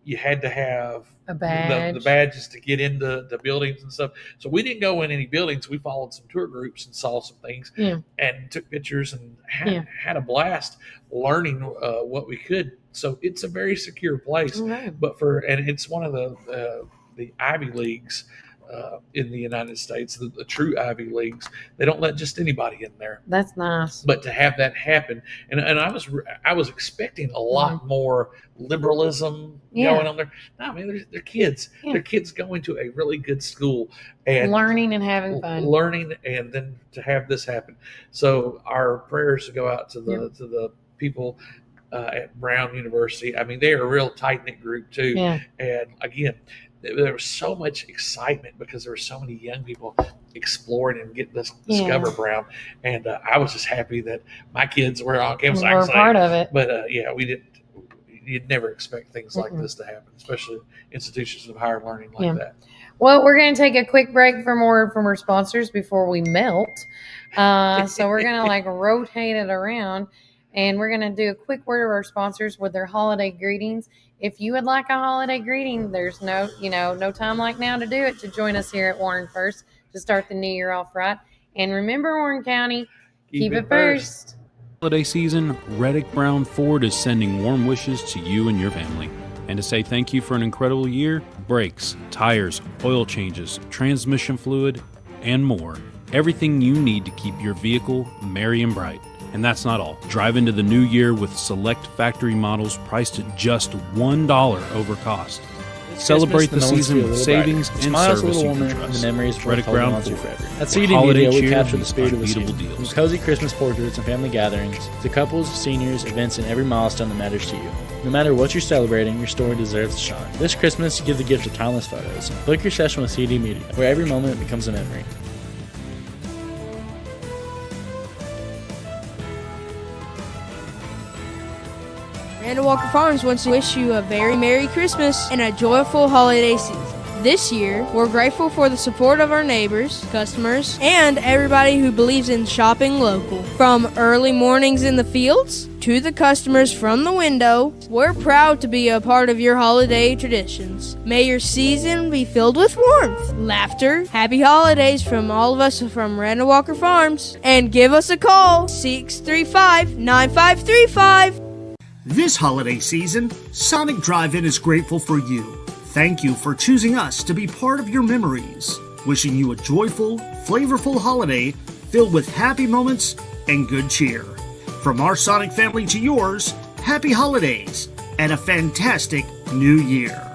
you had to have a badge. The badges to get into the buildings and stuff. So we didn't go in any buildings. We followed some tour groups and saw some things and took pictures and had a blast learning what we could. So it's a very secure place. Right. And it's one of the Ivy Leagues in the United States, the true Ivy Leagues. They don't let just anybody in there. That's nice. But to have that happen, and I was expecting a lot more liberalism going on there. No, I mean, they're kids. They're kids going to a really good school and learning and having fun. Learning, and then to have this happen. So our prayers go out to the people at Brown University. I mean, they're a real tight-knit group too. Yeah. And again, there was so much excitement because there were so many young people exploring and getting to discover Brown. And I was just happy that my kids were on campus. We're part of it. But we didn't. You'd never expect things like this to happen, especially institutions of higher learning like that. Well, we're going to take a quick break from our sponsors before we melt. So we're going to rotate it around, and we're going to do a quick word of our sponsors with their holiday greetings. If you would like a holiday greeting, there's no time like now to do it, to join us here at Warren First to start the new year off right. And remember, Warren County, keep it first. Holiday season, Reddick Brown Ford is sending warm wishes to you and your family. And to say thank you for an incredible year, brakes, tires, oil changes, transmission fluid, and more. Everything you need to keep your vehicle merry and bright. And that's not all. Drive into the new year with select factory models priced at just $1 over cost. Celebrate the season with savings and service you can trust. The memories Reddick Brown Ford. Ford. At CD Media, we capture the spirit of the unbeatable season. deals. From cozy Christmas portraits and family gatherings to couples, seniors, events, and every milestone that matters to you. No matter what you're celebrating, your story deserves to shine. This Christmas, give the gift of timeless photos. Book your session with CD Media, where every moment becomes a memory. Randall Walker Farms wants to wish you a very Merry Christmas and a joyful holiday season. This year, we're grateful for the support of our neighbors, customers, and everybody who believes in shopping local. From early mornings in the fields to the customers from the window, we're proud to be a part of your holiday traditions. May your season be filled with warmth, laughter, happy holidays from all of us from Randall Walker Farms. And give us a call, 635-9535. This holiday season, Sonic Drive-In is grateful for you. Thank you for choosing us to be part of your memories. Wishing you a joyful, flavorful holiday filled with happy moments and good cheer. From our Sonic family to yours, happy holidays and a fantastic new year.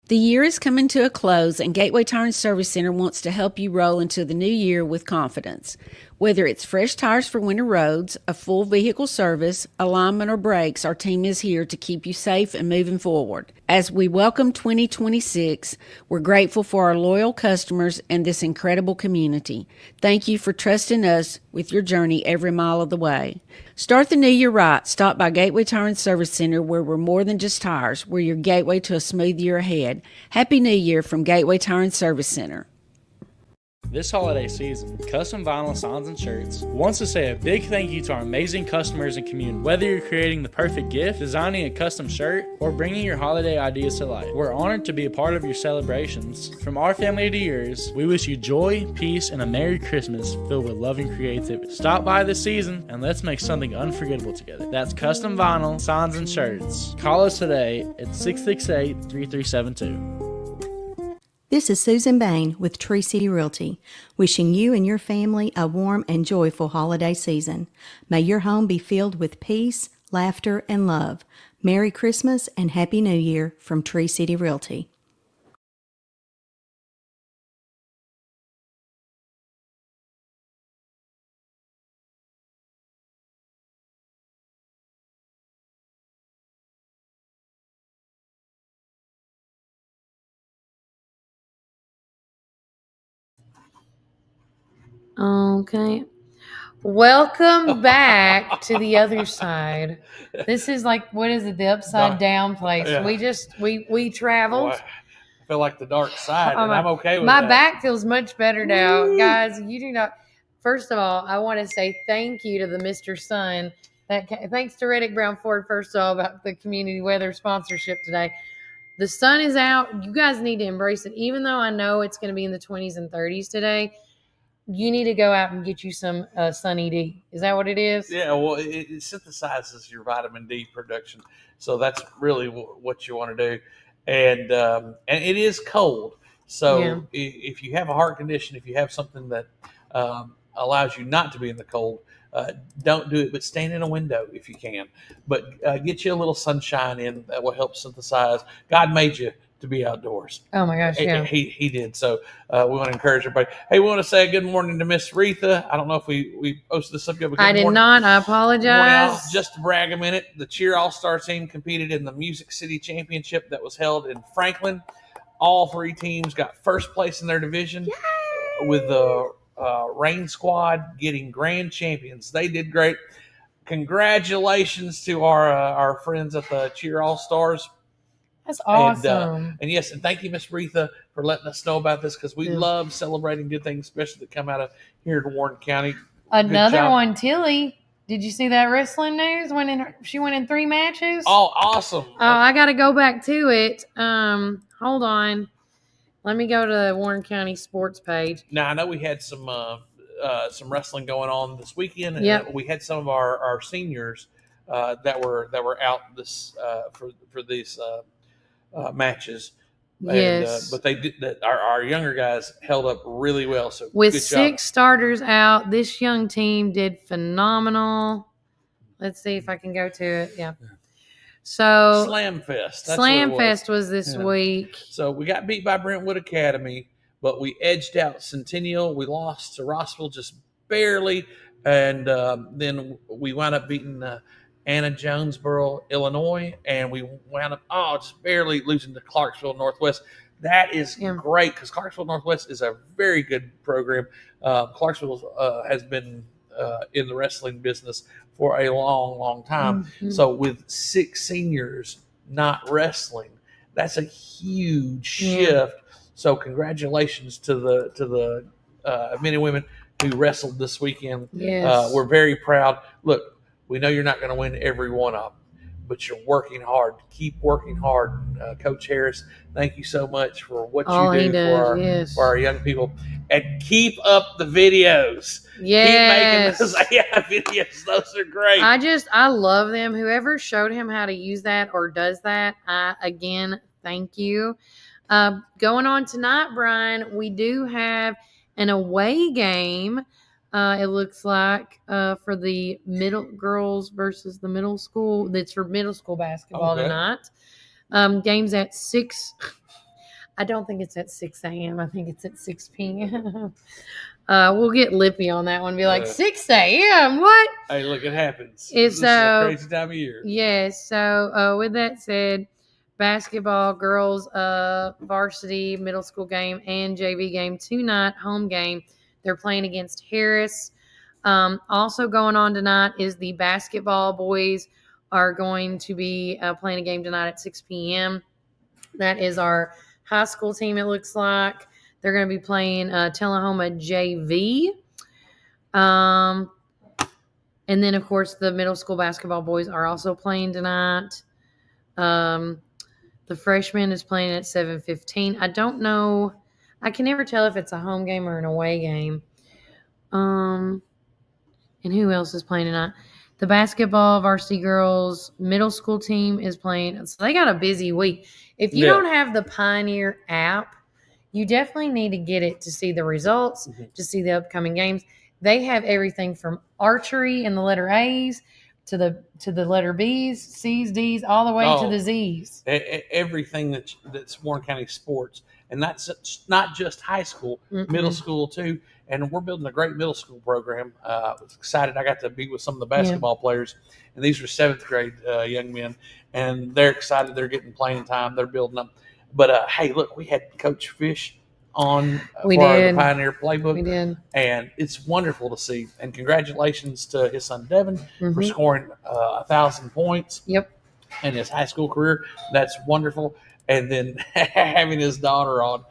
The year is coming to a close, and Gateway Tire and Service Center wants to help you roll into the new year with confidence. Whether it's fresh tires for winter roads, a full vehicle service, alignment, or brakes, our team is here to keep you safe and moving forward. As we welcome 2026, we're grateful for our loyal customers and this incredible community. Thank you for trusting us with your journey every mile of the way. Start the new year right. Stop by Gateway Tire and Service Center, where we're more than just tires. We're your gateway to a smooth year ahead. Happy New Year from Gateway Tire and Service Center. This holiday season, Custom Vinyl Signs and Shirts wants to say a big thank you to our amazing customers and community. Whether you're creating the perfect gift, designing a custom shirt, or bringing your holiday ideas to life, we're honored to be a part of your celebrations. From our family to yours, we wish you joy, peace, and a Merry Christmas filled with love and creativity. Stop by this season and let's make something unforgettable together. That's Custom Vinyl Signs and Shirts. Call us today at 668-3372. This is Susan Bain with Tree City Realty, wishing you and your family a warm and joyful holiday season. May your home be filled with peace, laughter, and love. Merry Christmas and Happy New Year from Tree City Realty. Okay. Welcome back to the other side. This is like, what is it? The upside down place. Yeah. We traveled. Boy, I feel like the dark side, and I'm okay with my that. My back feels much better now. Guys, you do not. First of all, I want to say thank you to the Mr. Sun. Thanks to Reddick Brown Ford, first of all, about the community weather sponsorship today. The sun is out. You guys need to embrace it. Even though I know it's going to be in the 20s and 30s today, you need to go out and get you some Sunny D. Is that what it is? Yeah, well, it synthesizes your vitamin D production, so that's really what you want to do. And it is cold, so if you have a heart condition, if you have something that allows you not to be in the cold, don't do it. But stand in a window if you can. But get you a little sunshine in that will help synthesize. God made you to be outdoors. Oh my gosh, yeah. He did. So we want to encourage everybody. Hey, we want to say good morning to Miss Retha. I don't know if we posted this up yet. I did not. I apologize. Just to brag a minute, the Cheer All-Star team competed in the Music City Championship that was held in Franklin. All three teams got first place in their division. Yay! With the Rain Squad getting grand champions. They did great. Congratulations to our friends at the Cheer All-Stars. That's awesome. And yes, and thank you, Miss Retha, for letting us know about this, because we love celebrating good things, especially that come out of here to Warren County. Another one, Tilly. Did you see that wrestling news? She went in 3 matches. Oh, awesome! Oh, I got to go back to it. Hold on. Let me go to the Warren County sports page. Now I know we had some wrestling going on this weekend. Yep. We had some of our seniors that were out this for these matches. Yes. But they did that. Our younger guys held up really well. So with good 6 job. starters out, this young team did phenomenal. Let's see if I can go to it. Yeah. So Slam Fest. That's Slam what it was. Fest was this week. So we got beat by Brentwood Academy, but we edged out Centennial. We lost to Rossville just barely, and then we wound up beating Anna Jonesboro, Illinois, and we wound up just barely losing to Clarksville Northwest. That is great, because Clarksville Northwest is a very good program. Clarksville has been in the wrestling business for a long, long time. Mm-hmm. So with 6 seniors not wrestling, that's a huge shift. So congratulations to the men and women who wrestled this weekend. Yes. We're very proud. Look, we know you're not going to win every one of them, but you're working hard. Keep working hard. Coach Harris, thank you so much for what you do for our young people. And keep up the videos. Yes. Keep making those videos. Those are great. I love them. Whoever showed him how to use that or does that, again, thank you. Going on tonight, Brian, we do have an away game. It looks like for the middle girls versus the middle school. That's for middle school basketball tonight. Games at 6. I don't think it's at 6 a.m. I think it's at 6 p.m. We'll get lippy on that one. Be like, 6 a.m. What? Hey, look, it happens. This is a crazy time of year. Yes. So with that said, basketball, girls varsity middle school game and JV game tonight, home game. They're playing against Harris. Also going on tonight is the basketball boys are going to be playing a game tonight at 6 p.m. That is our high school team, it looks like. They're going to be playing Tullahoma JV. And then, of course, the middle school basketball boys are also playing tonight. The freshman is playing at 7:15. I don't know. I can never tell if it's a home game or an away game. And who else is playing tonight? The basketball varsity girls middle school team is playing. So they got a busy week. If you don't have the Pioneer app, you definitely need to get it to see the results, to see the upcoming games. They have everything from archery in the letter A's to the letter B's, C's, D's, all the way to the Z's. Everything that's Warren County sports. And that's not just high school, middle school too. And we're building a great middle school program. I was excited. I got to be with some of the basketball players, and these are 7th grade young men, and they're excited. They're getting playing time. They're building up. But hey, look, we had Coach Fish on the Pioneer Playbook. We did. And it's wonderful to see. And congratulations to his son Devin for scoring 1,000 points. Yep. In his high school career. That's wonderful. And then having his daughter on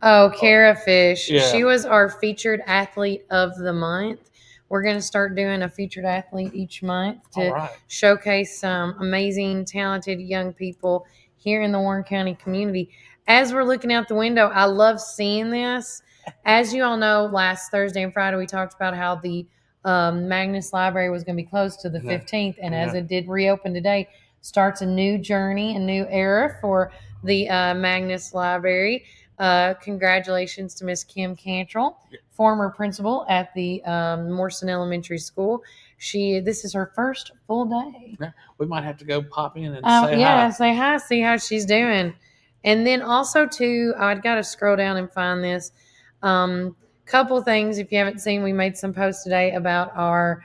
Kara Fish. Yeah. She was our featured athlete of the month. We're going to start doing a featured athlete each month to showcase some amazing, talented young people here in the Warren County community. As we're looking out the window, I love seeing this. As you all know, last Thursday and Friday, we talked about how the Magnus Library was going to be closed to the 15th. And as it did reopen today, starts a new journey, a new era for the Magnus Library. Congratulations to Miss Kim Cantrell, former principal at the Morrison Elementary School. This is her first full day. Yeah, we might have to go pop in and say hi. Say hi, see how she's doing. And then also, too, I've got to scroll down and find this. Couple things, if you haven't seen, we made some posts today about our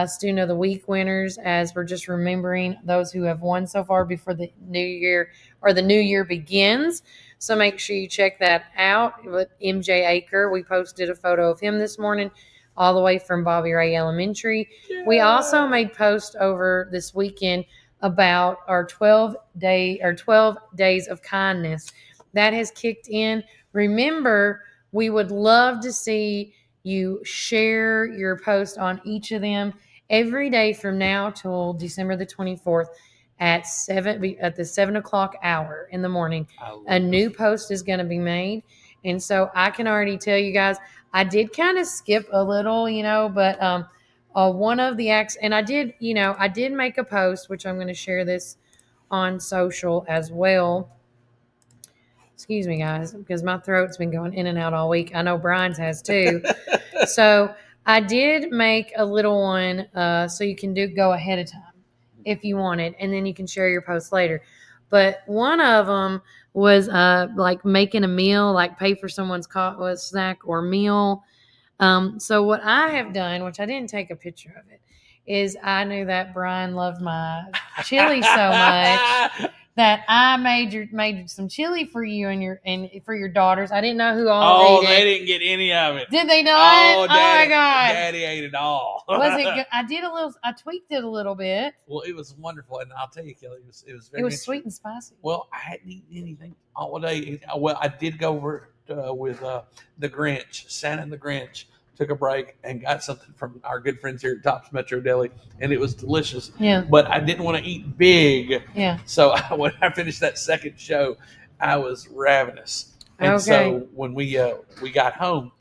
Student of the Week winners, as we're just remembering those who have won so far before the new year or the new year begins. So make sure you check that out with MJ Aker. We posted a photo of him this morning, all the way from Bobby Ray Elementary. Yeah. We also made posts over this weekend about our 12 days of kindness. That has kicked in. Remember, we would love to see you share your post on each of them every day from now till December the 24th at the 7 o'clock hour in the morning. A new post is going to be made. And so I can already tell you guys, I did kind of skip a little, but one of the acts, and I did make a post, which I'm going to share this on social as well. Excuse me, guys, because my throat's been going in and out all week. I know Brian's has too. So I did make a little one so you can go ahead of time if you wanted, and then you can share your post later. But one of them was like making a meal, like pay for someone's snack or meal. So what I have done, which I didn't take a picture of it, is I knew that Brian loved my chili so much that I made some chili for you and for your daughters. I didn't know who all ate it. They didn't get any of it. Did they not? Daddy, oh my God. Daddy ate it all. Was it good? I tweaked it a little bit. Well, it was wonderful. And I'll tell you, Kelly, it was sweet and spicy. Well, I hadn't eaten anything all day. Well, I did go over with the Grinch, Santa and the Grinch. Took a break and got something from our good friends here at Tops Metro Deli, and it was delicious. Yeah. But I didn't want to eat big. Yeah. So when I finished that second show, I was ravenous. And so when we got home,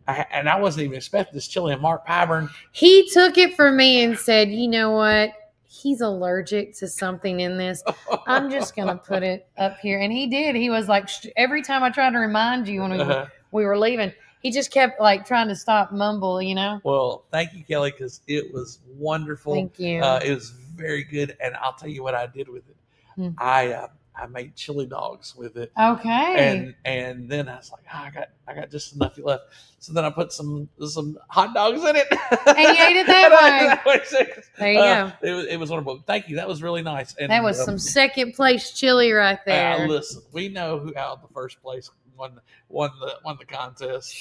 I wasn't even expecting this chili, and Mark Pyburn. He took it from me and said, "You know what? He's allergic to something in this. I'm just going to put it up here." And he did. He was like, every time I tried to remind you when we were leaving, he just kept trying to stop mumble, Well, thank you, Kelly, because it was wonderful. Thank you. It was very good, and I'll tell you what I did with it. I I made chili dogs with it. Okay. And then I was like, I got just enough left. So then I put some hot dogs in it. And you ate it that way. There you go. It was wonderful. Thank you. That was really nice. And that was some second place chili right there. Listen, we know who out the first place won the contest.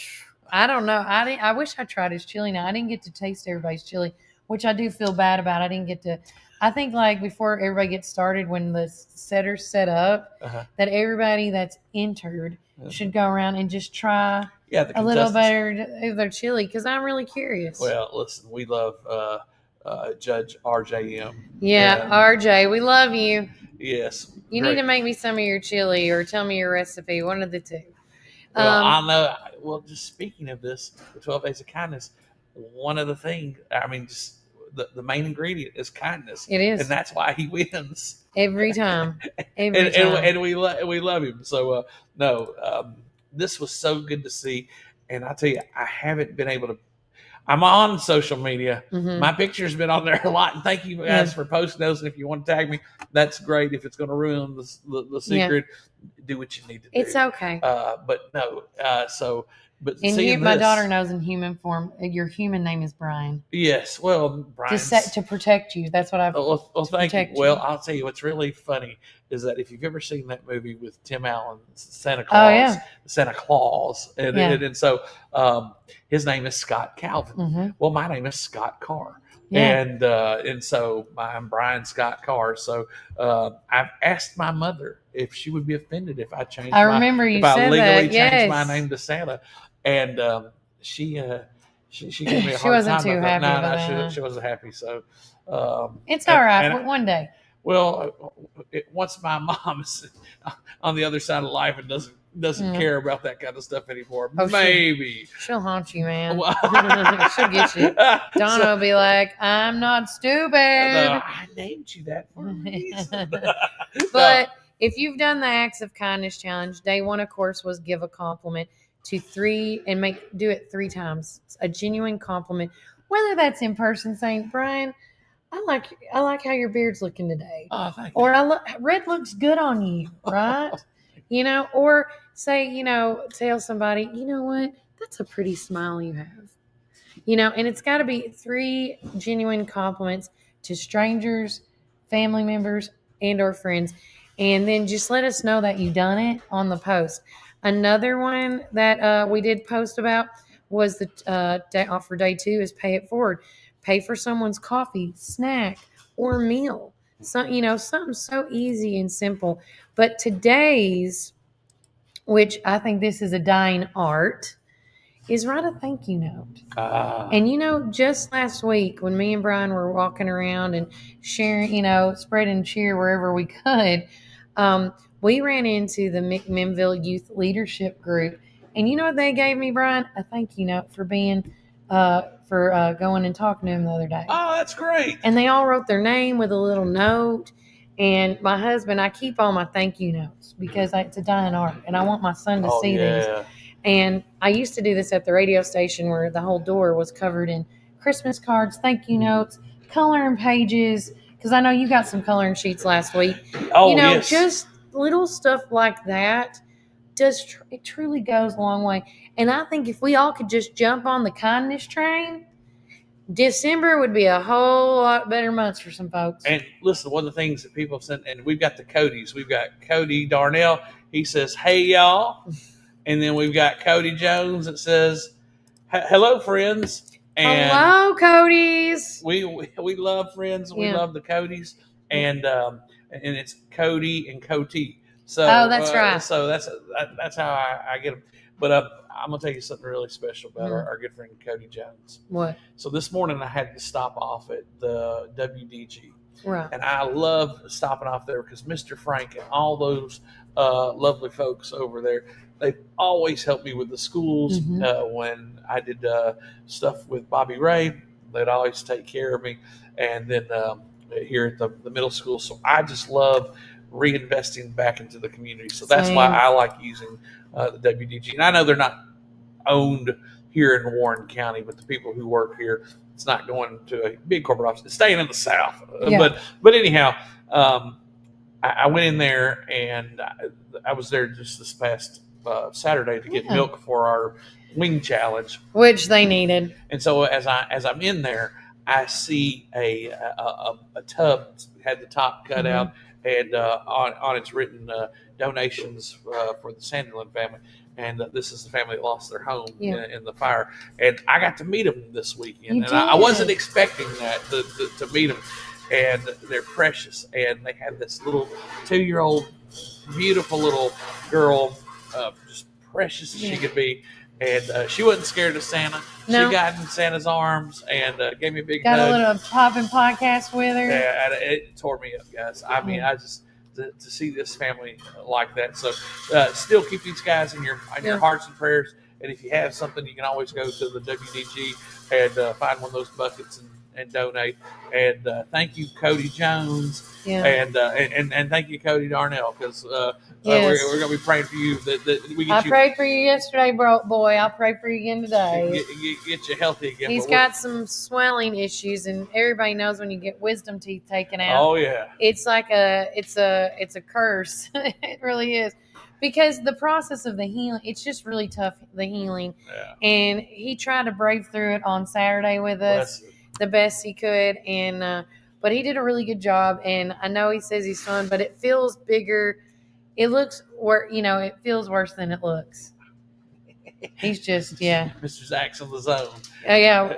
I don't know. I wish I tried his chili. Now I didn't get to taste everybody's chili, which I do feel bad about. I didn't get to. I think like before everybody gets started, when the setters set up, that everybody that's entered should go around and just try a little bit of their chili, because I'm really curious. Well, listen, we love Judge RJM. Yeah, RJ, we love you. Yes. You need to make me some of your chili or tell me your recipe, one of the two. Well, I know. Well, just speaking of this, the 12 Days of Kindness, one of the things, I mean, just the main ingredient is kindness. It is. And that's why he wins. Every time. And we love him. So, this was so good to see. And I tell you, I haven't been able to. I'm on social media. Mm-hmm. My picture's been on there a lot. And thank you guys for posting those. And if you want to tag me, that's great. If it's going to ruin the secret, do what you need to do. It's okay. But no. But my daughter knows in human form, your human name is Brian. Yes. Well, Brian. To protect you. That's what I've. Well, thank you. Well, I'll tell you what's really funny is that if you've ever seen that movie with Tim Allen, Santa Claus, and so his name is Scott Calvin. Mm-hmm. Well, my name is Scott Carr. Yeah. And so I'm Brian Scott Carr. So I've asked my mother if she would be offended if I changed. I remember you said that. Yes. Changed my name to Santa, and she gave me a hard time. She wasn't too happy. No, she wasn't happy. So it's all right. One day. Well, once my mom is on the other side of life and doesn't care about that kind of stuff anymore. Maybe she'll haunt you, man. She'll get you. Donna will be like, "I'm not stupid." No, I named you that for a reason. But if you've done the Acts of Kindness Challenge, day one, of course, was give a compliment to 3 and do it 3 times. It's a genuine compliment, whether that's in person, saying, "Brian, I like how your beard's looking today," thank you. Or red looks good on you, right? Or say, tell somebody, you know what, that's a pretty smile you have, and it's got to be 3 genuine compliments to strangers, family members, and or friends. And then just let us know that you've done it on the post. Another one that we did post about was the day off for day 2 is pay it forward. Pay for someone's coffee, snack, or meal. So, something so easy and simple. But today's, which I think this is a dying art, is write a thank you note. And, just last week when me and Brian were walking around and sharing, spreading cheer wherever we could, we ran into the McMinnville Youth Leadership Group. And you know what they gave me, Brian? A thank you note for being going and talking to him the other day. Oh, that's great. And they all wrote their name with a little note. And my husband, I keep all my thank you notes because it's a dying art. And I want my son to see these. And I used to do this at the radio station where the whole door was covered in Christmas cards, thank you notes, coloring pages. Because I know you got some coloring sheets last week. Oh, yes. Just little stuff like that. It truly goes a long way. And I think if we all could just jump on the kindness train, December would be a whole lot better month for some folks. And listen, one of the things that people have said, and we've got the Codys. We've got Cody Darnell. He says, "Hey, y'all." And then we've got Cody Jones that says, "Hello, friends." And hello, Codys. We love friends. We love the Codys. And it's Cody and Cody. So, that's right. So that's how I get them. But I'm going to tell you something really special about our good friend Cody Jones. What? So this morning I had to stop off at the WDG. Right. And I love stopping off there because Mr. Frank and all those lovely folks over there, they've always helped me with the schools. Mm-hmm. When I did stuff with Bobby Ray, they'd always take care of me. And then here at the middle school. So I just love reinvesting back into the community. So that's why I like using the WDG. And I know they're not owned here in Warren County, but the people who work here, it's not going to a big corporate office. It's staying in the South. Yeah. But anyhow, I went in there and I was there just this past Saturday to get milk for our wing challenge, which they needed. And so as I'm in there, I see a tub had the top cut out, and on it's written donations for the Sanderlin family. And this is the family that lost their home in the fire. And I got to meet them this weekend. I wasn't expecting that to meet them. And they're precious. And they had this little 2-year-old, beautiful little girl, just precious as she could be. And she wasn't scared of Santa. No. She got in Santa's arms and gave me a big hug. Got a little popping podcast with her. Yeah, it tore me up, guys. I mean, I just... To see this family like that. So still keep these guys in your hearts and prayers. And if you have something, you can always go to the WDG and find one of those buckets and donate. And thank you, Cody Jones. Yeah. And thank you, Cody Darnell, because we're going to be praying for you. That we get I prayed for you yesterday, boy. I'll pray for you again today. Get you healthy again. He's got some swelling issues, and everybody knows when you get wisdom teeth taken out. Oh yeah, it's like it's a curse. It really is, because the process of the healing, it's just really tough. The healing, and he tried to brave through it on Saturday with us the best he could, and but he did a really good job. And I know he says he's fun, but it feels bigger. It looks, it feels worse than it looks. He's just, Mr. Zach's on the zone.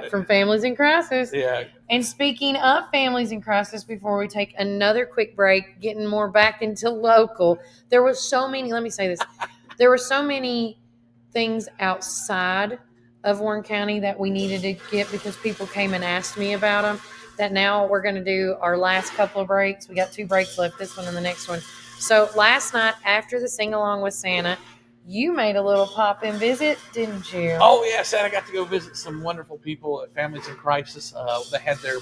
From Families in Crisis. Yeah. And speaking of Families in Crisis, before we take another quick break, getting more back into local, there was so many, let me say this, there were so many things outside of Warren County that we needed to get because people came and asked me about them, that now we're going to do our last couple of breaks. We got 2 breaks left, this one and the next one. So last night, after the sing-along with Santa, you made a little pop-in visit, didn't you? Oh, yes. I got to go visit some wonderful people at Families in Crisis. They had their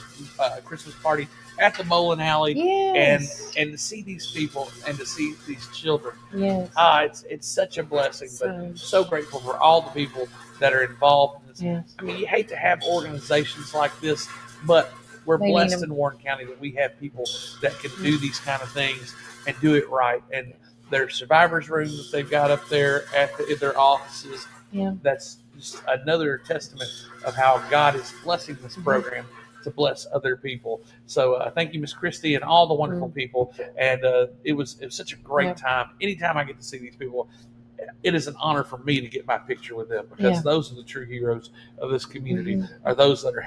Christmas party at the bowling alley. Yes. And to see these people and to see these children. Yes. It's such a blessing. But so grateful for all the people that are involved in this. Yes. I mean, you hate to have organizations like this, but we're blessed in Warren County that we have people that can do these kind of things and do it right. And their survivors' room that they've got up there in their offices, that's just another testament of how God is blessing this program to bless other people. So thank you, Miss Christie, and all the wonderful people. And it was such a great time. Anytime I get to see these people, it is an honor for me to get my picture with them, because those are the true heroes of this community, are those that are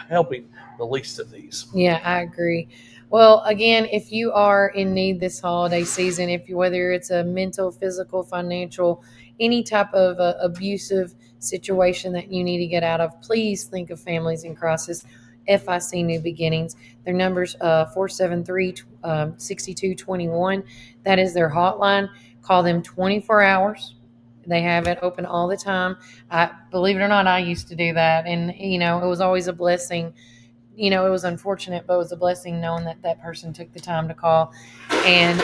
helping the least of these. Yeah, I agree. Well, again, if you are in need this holiday season, whether it's a mental, physical, financial, any type of abusive situation that you need to get out of, please think of Families in Crisis, FIC New Beginnings. Their number's 473-6221. That is their hotline. Call them 24 hours. They have it open all the time. Believe it or not, I used to do that. And, it was always a blessing. It was unfortunate, but it was a blessing knowing that person took the time to call. And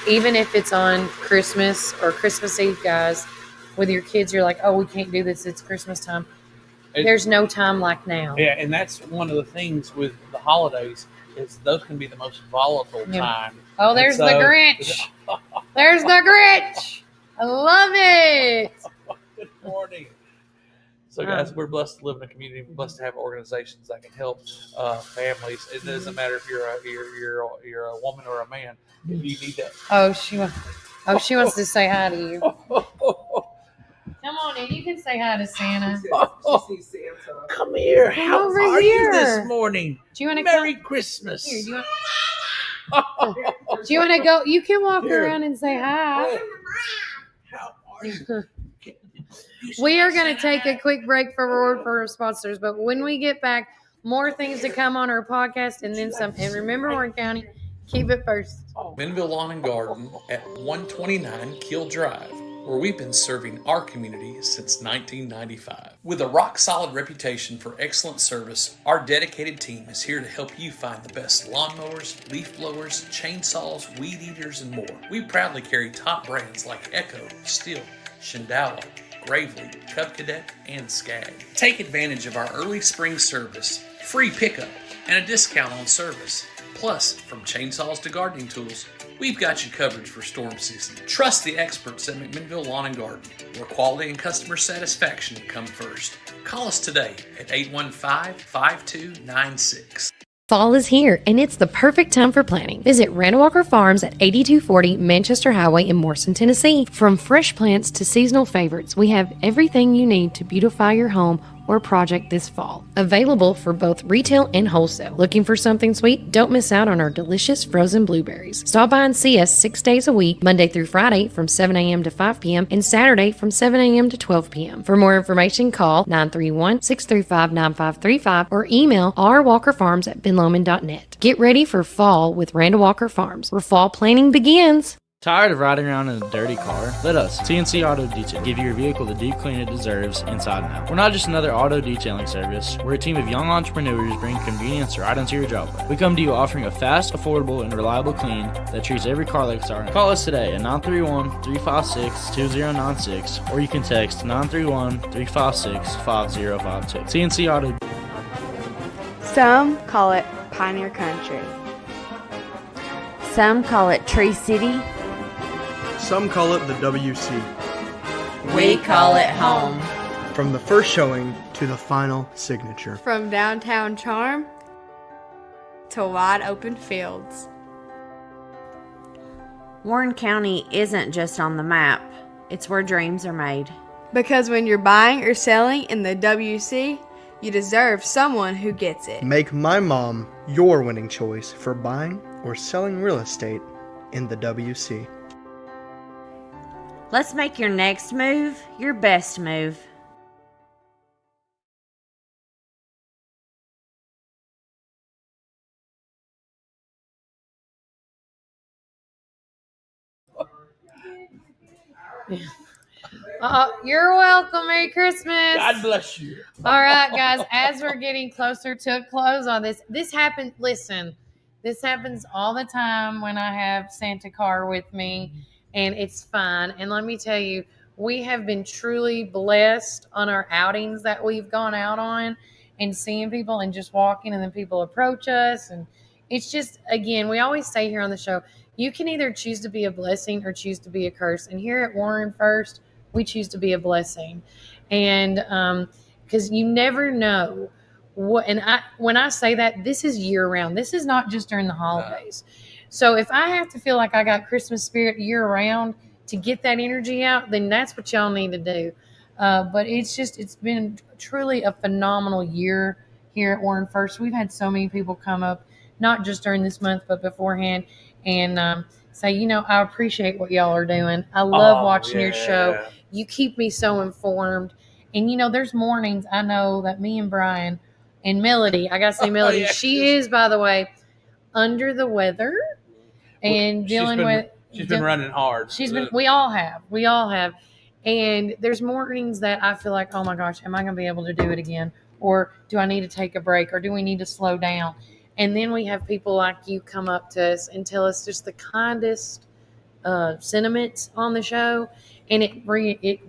even if it's on Christmas or Christmas Eve, guys, with your kids, you're like, oh, we can't do this. It's Christmas time. There's no time like now. Yeah, and that's one of the things with the holidays is those can be the most volatile time. Oh, there's the Grinch. There's the Grinch. I love it. Good morning. So, guys, we're blessed to live in a community. We're blessed to have organizations that can help families. It doesn't matter if you're a woman or a man. If you need that. She wants to say hi to you. Come on in. You can say hi to Santa. Come here. How over are here. You this morning? Do you want to Merry Christmas. Here, do you want to go? You can walk around and say hi. How are you? We are going to take a quick break for our sponsors, but when we get back, more things to come on our podcast and then some. And remember, Warren County, keep it first. McMinnville Lawn and Garden at 129 Keel Drive, where we've been serving our community since 1995. With a rock-solid reputation for excellent service, our dedicated team is here to help you find the best lawnmowers, leaf blowers, chainsaws, weed eaters, and more. We proudly carry top brands like Echo, Stihl, Shindala, Gravely, Cub Cadet, and Skag. Take advantage of our early spring service, free pickup, and a discount on service. Plus, from chainsaws to gardening tools, we've got you covered for storm season. Trust the experts at McMinnville Lawn and Garden, where quality and customer satisfaction come first. Call us today at 815-5296. Fall is here, and it's the perfect time for planting. Visit Randall Walker Farms at 8240 Manchester Highway in Morrison, Tennessee. From fresh plants to seasonal favorites, we have everything you need to beautify your home or project this fall. Available for both retail and wholesale. Looking for something sweet? Don't miss out on our delicious frozen blueberries. Stop by and see us 6 days a week, Monday through Friday from 7 a.m. to 5 p.m. and Saturday from 7 a.m. to 12 p.m. For more information, call 931-635-9535 or email rwalkerfarms@benlomond.net. Get ready for fall with Randall Walker Farms, where fall planning begins. Tired of riding around in a dirty car? Let us, TNC Auto Detail, give your vehicle the deep clean it deserves inside and out. We're not just another auto detailing service. We're a team of young entrepreneurs bringing convenience right into your job. We come to you offering a fast, affordable, and reliable clean that treats every car like it's our own. Call us today at 931-356-2096, or you can text 931-356-5052. TNC Auto. Some call it Pioneer Country. Some call it Tree City. Some call it the WC. We call it home. From the first showing to the final signature. From downtown charm to wide open fields. Warren County isn't just on the map, it's where dreams are made. Because when you're buying or selling in the WC, you deserve someone who gets it. Make my mom your winning choice for buying or selling real estate in the WC. Let's make your next move your best move. You're welcome. Merry Christmas. God bless you. All right, guys, as we're getting closer to a close on this happens, listen, this happens all the time when I have Santa Car with me, and it's fun. And let me tell you, we have been truly blessed on our outings that we've gone out on and seeing people and just walking, and then people approach us. And it's just, again, we always say here on the show, you can either choose to be a blessing or choose to be a curse. And here at Warren First, we choose to be a blessing. And because you never know what, and when I say that, this is year round. This is not just during the holidays. So if I have to feel like I got Christmas spirit year round to get that energy out, then that's what y'all need to do. But it's been truly a phenomenal year here at Warren First. We've had so many people come up, not just during this month, but beforehand, and say, I appreciate what y'all are doing. I love watching your show. You keep me so informed. And, there's mornings I know that me and Brian and Melody, I got to say Melody, she is, by the way, under the weather and dealing with. She's been running hard. We all have. And there's mornings that I feel like, oh my gosh, am I going to be able to do it again? Or do I need to take a break? Or do we need to slow down? And then we have people like you come up to us and tell us just the kindest sentiments on the show. And it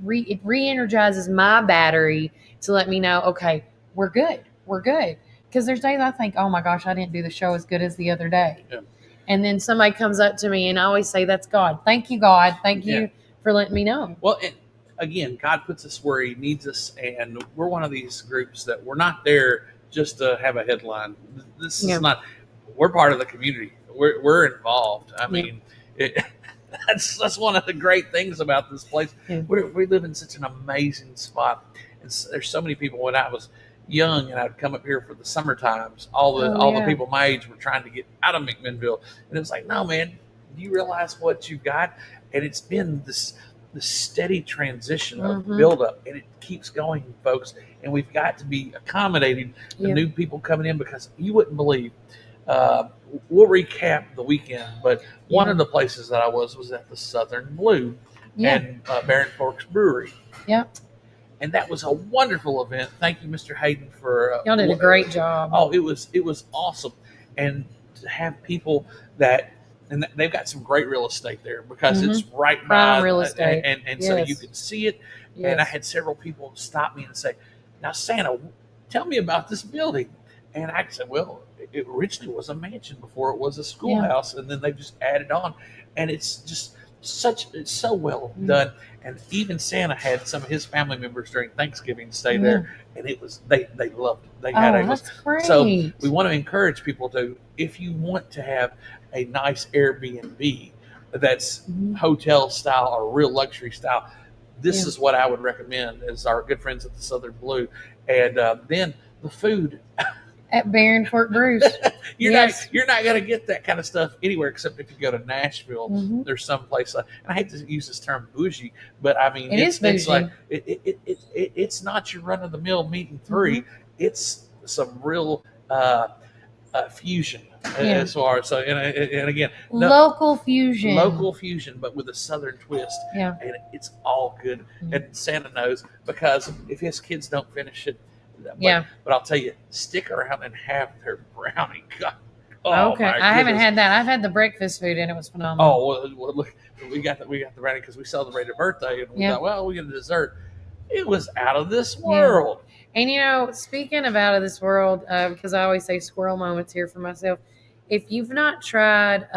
re-energizes my battery to let me know, okay, we're good. Because there's days I think, oh my gosh, I didn't do the show as good as the other day. Yeah. And then somebody comes up to me and I always say, that's God. Thank you, God. Thank you for letting me know. Well, again, God puts us where he needs us. And we're one of these groups that we're not there just to have a headline. This is not, we're part of the community. We're involved. I mean, that's one of the great things about this place. Yeah. We live in such an amazing spot. And there's so many people. When I was young and I'd come up here for the summer times, all the people my age were trying to get out of McMinnville. And it was like, no, man, do you realize what you've got? And it's been this steady transition of build up, and it keeps going, folks. And we've got to be accommodating the new people coming in, because you wouldn't believe. We'll recap the weekend, but one of the places that I was at the Southern Blue and Barron Forks Brewery. Yeah. And that was a wonderful event. Thank you, Mr. Hayden, for y'all did a great job. Oh, it was awesome. And to have people and they've got some great real estate there, because it's right by real estate. And so you can see it. Yes. And I had several people stop me and say, now, Santa, tell me about this building. And I said, well, it originally was a mansion before it was a schoolhouse, and then they just added on, and it's so well done. And even Santa had some of his family members during Thanksgiving stay there, and it was they loved it. They had that's great. So we want to encourage people to, if you want to have a nice Airbnb that's hotel style or real luxury style, this is what I would recommend, as our good friends at the Southern Blue. And then the food at Barron Fort Bruce. You're not going to get that kind of stuff anywhere except if you go to Nashville. There's some place, and I hate to use this term bougie, but I mean it's like it's not your run of the mill meat and three. It's some real fusion as far as, and again, local fusion, but with a Southern twist. Yeah, and it's all good. And Santa knows, because if his kids don't finish it. But I'll tell you, stick around and have their brownie. God. Oh, okay, I haven't had that. I've had the breakfast food, and it was phenomenal. Oh well, look, we got the brownie because we celebrated a birthday, and we thought, well, we get a dessert. It was out of this world. And speaking of out of this world, because I always say squirrel moments here for myself. If you've not tried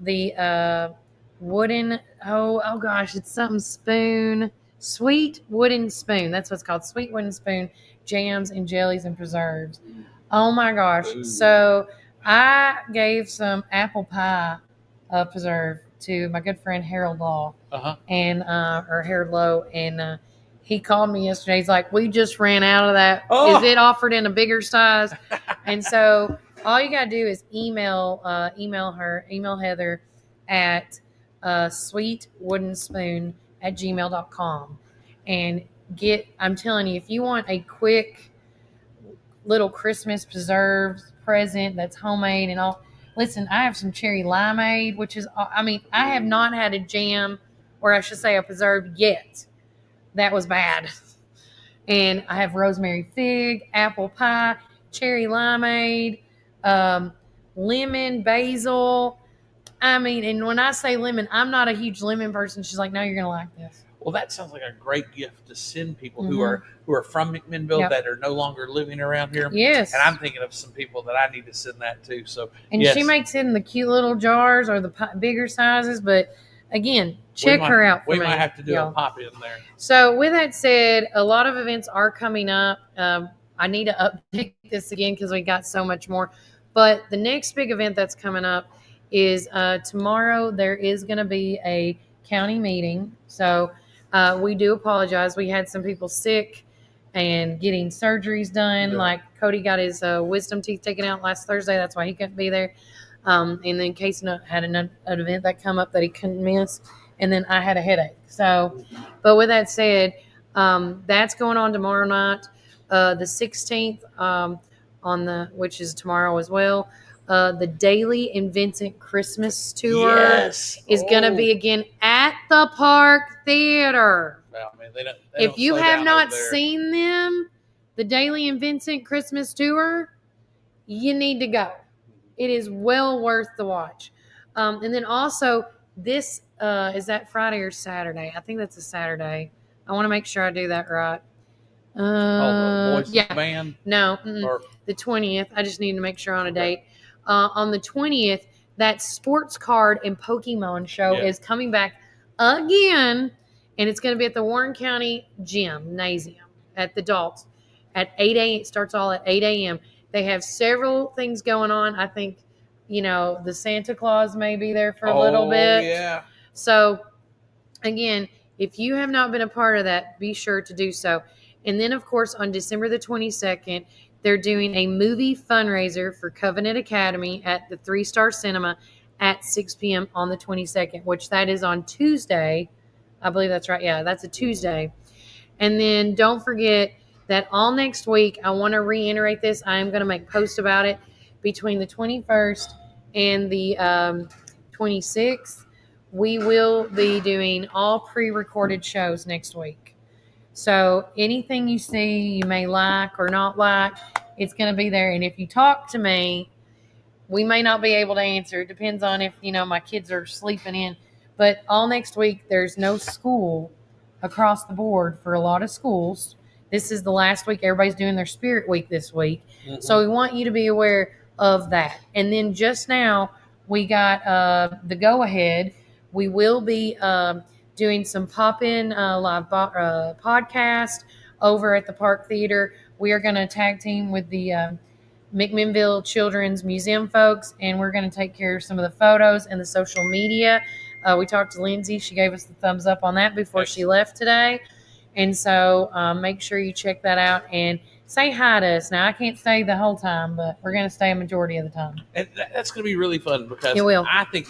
the wooden, oh gosh, it's something spoon. Sweet wooden spoon. That's what it's called. Sweet wooden spoon, jams and jellies and preserves. Oh my gosh. Ooh. So I gave some apple pie preserve to my good friend Harold Law and or Harold Lowe, and he called me yesterday. He's like, we just ran out of that. Is it offered in a bigger size? And so all you gotta do is email Heather at sweetwoodenspoon@gmail.com and I'm telling you, if you want a quick little Christmas preserved present that's homemade and all, listen, I have some cherry limeade, which is, I have not had a jam, or I should say a preserve yet. That was bad. And I have rosemary fig, apple pie, cherry limeade, lemon, basil. And when I say lemon, I'm not a huge lemon person. She's like, no, you're going to like this. Well, that sounds like a great gift to send people who are from McMinnville that are no longer living around here. Yes. And I'm thinking of some people that I need to send that to. So, she makes it in the cute little jars or the bigger sizes. But again, check her out for me. We might have to do a pop in there. So with that said, a lot of events are coming up. I need to update this again because we got so much more. But the next big event that's coming up is tomorrow. There is going to be a county meeting. So we do apologize. We had some people sick and getting surgeries done. Like Cody got his wisdom teeth taken out last Thursday. That's why he couldn't be there. And then Casey had an event that come up that he couldn't miss. And then I had a headache. So, but with that said, that's going on tomorrow night, the 16th, which is tomorrow as well. The Daly and Vincent Christmas tour is going to be again at the Park Theater. Well, they if you have not seen them, the Daly and Vincent Christmas tour, you need to go. It is well worth the watch. And then also this, is that Friday or Saturday? I think that's a Saturday. I want to make sure I do that right. The Voices Band? No, the 20th. I just need to make sure on a date. On the 20th, that sports card and Pokemon show is coming back again, and it's going to be at the Warren County Gymnasium at the Dalton at 8 a.m. It starts all at 8 a.m. They have several things going on. I think, the Santa Claus may be there for a little bit. Yeah. So, again, if you have not been a part of that, be sure to do so. And then, of course, on December the 22nd, they're doing a movie fundraiser for Covenant Academy at the 3-Star Cinema at 6 p.m. on the 22nd, which that is on Tuesday. I believe that's right. Yeah, that's a Tuesday. And then don't forget that all next week, I want to reiterate this. I am going to make posts about it. Between the 21st and the 26th, we will be doing all pre-recorded shows next week. So anything you see you may like or not like, it's going to be there. And if you talk to me, we may not be able to answer. It depends on if, my kids are sleeping in. But all next week, there's no school across the board for a lot of schools. This is the last week. Everybody's doing their spirit week this week. Mhm. So we want you to be aware of that. And then just now we got the go-ahead. We will be doing some pop-in live podcast over at the Park Theater. We are going to tag team with the McMinnville Children's Museum folks, and we're going to take care of some of the photos and the social media. We talked to Lindsay. She gave us the thumbs up on that before she left today. And so make sure you check that out and say hi to us. Now, I can't stay the whole time, but we're going to stay a majority of the time. And that's going to be really fun because It will. I think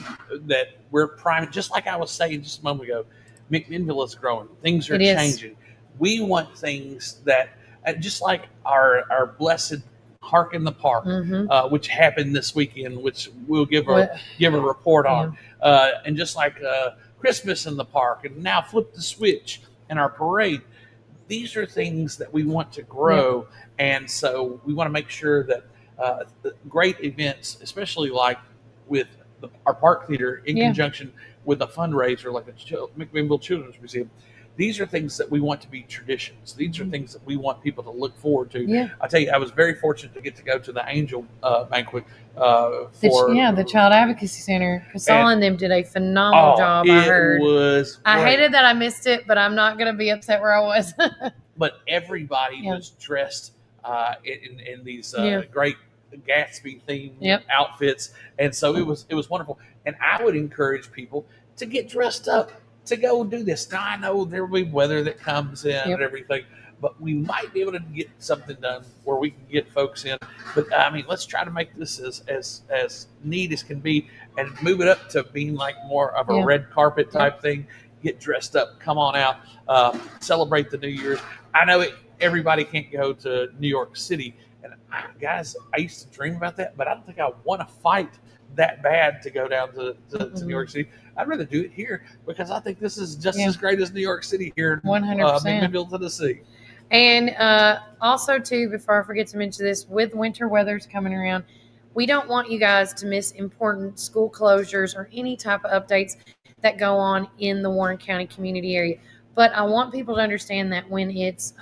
that we're prime. Just like I was saying just a moment ago, McMinnville is growing. Things are It is. changing. We want things that, just like our blessed Hark in the Park, which happened this weekend, which we'll give a report on. And just like Christmas in the Park, and now Flip the Switch and our parade. These are things that we want to grow, and so we want to make sure that the great events, especially like with our Park Theater in conjunction with a fundraiser like the McMinnville Children's Museum, these are things that we want to be traditions. These are things that we want people to look forward to. Yeah. I tell you, I was very fortunate to get to go to the Angel banquet the Child Advocacy Center. Casala and them did a phenomenal job, I heard. It was I great. hated that I missed it, but I'm not going to be upset where I was. But everybody was dressed in these great Gatsby themed outfits, and so it was wonderful. And I would encourage people to get dressed up to go do this. Now I know there will be weather that comes in and everything, but we might be able to get something done where we can get folks in. But I mean, let's try to make this as neat as can be, and move it up to being like more of a red carpet type thing. Get dressed up, come on out, celebrate the New Year's. I know everybody can't go to New York City, and guys, I used to dream about that, but I don't think I want to fight that bad to go down to New York City. I'd rather do it here because I think this is just as great as New York City here in 100%. McMinnville, Tennessee. And also, too, before I forget to mention this, with winter weather's coming around, we don't want you guys to miss important school closures or any type of updates that go on in the Warren County community area. But I want people to understand that when it's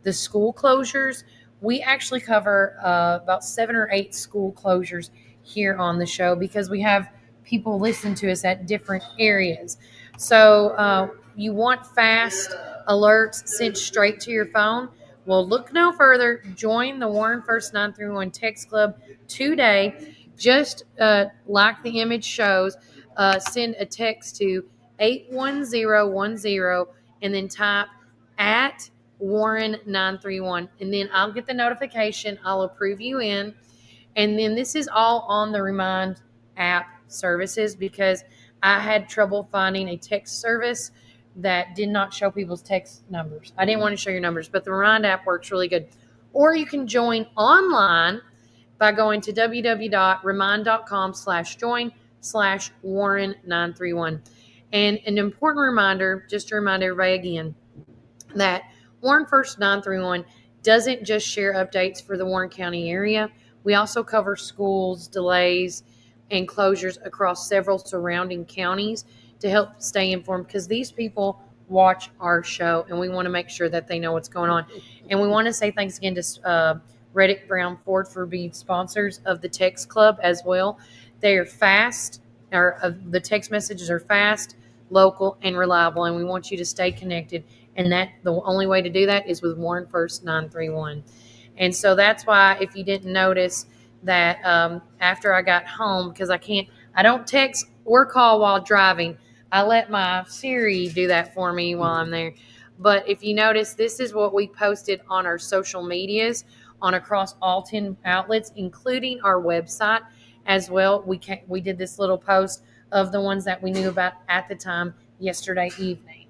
the school closures, we actually cover about 7 or 8 school closures here on the show because we have people listen to us at different areas. So you want fast alerts sent straight to your phone? Well, look no further. Join the Warren First 931 Text Club today. Just like the image shows, send a text to 81010 and then type at Warren 931. And then I'll get the notification. I'll approve you in. And then this is all on the Remind app services because I had trouble finding a text service that did not show people's text numbers. I didn't want to show your numbers, but the Remind app works really good. Or you can join online by going to www.remind.com/join/Warren931. And an important reminder, just to remind everybody again, that Warren First 931 doesn't just share updates for the Warren County area. We also cover schools, delays, and closures across several surrounding counties to help stay informed because these people watch our show and we want to make sure that they know what's going on. And we want to say thanks again to Reddick Brown Ford for being sponsors of the Text Club as well. They are fast, the text messages are fast, local, and reliable, and we want you to stay connected. And that the only way to do that is with Warren First 931. And so that's why if you didn't notice that after I got home, because I don't text or call while driving. I let my Siri do that for me while I'm there. But if you notice, this is what we posted on our social medias on across all 10 outlets, including our website as well. We did this little post of the ones that we knew about at the time yesterday evening.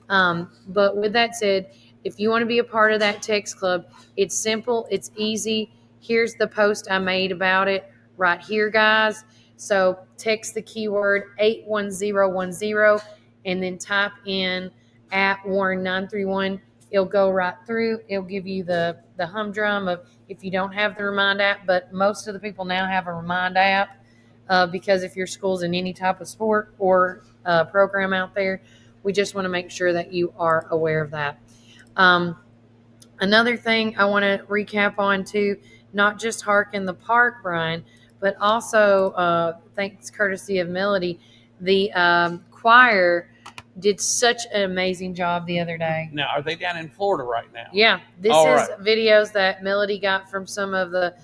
But with that said, if you want to be a part of that text club, it's simple, it's easy. Here's the post I made about it right here, guys. So text the keyword 81010 and then type in at Warren 931. It'll go right through. It'll give you the humdrum of if you don't have the Remind app, but most of the people now have a Remind app because if your school's in any type of sport or program out there, we just want to make sure that you are aware of that. Another thing I want to recap on too, not just Hark in the Park, Brian, but also thanks courtesy of Melody, the choir did such an amazing job the other day. Now, are they down in Florida right now? Yeah, this All is right. videos that Melody got from some of the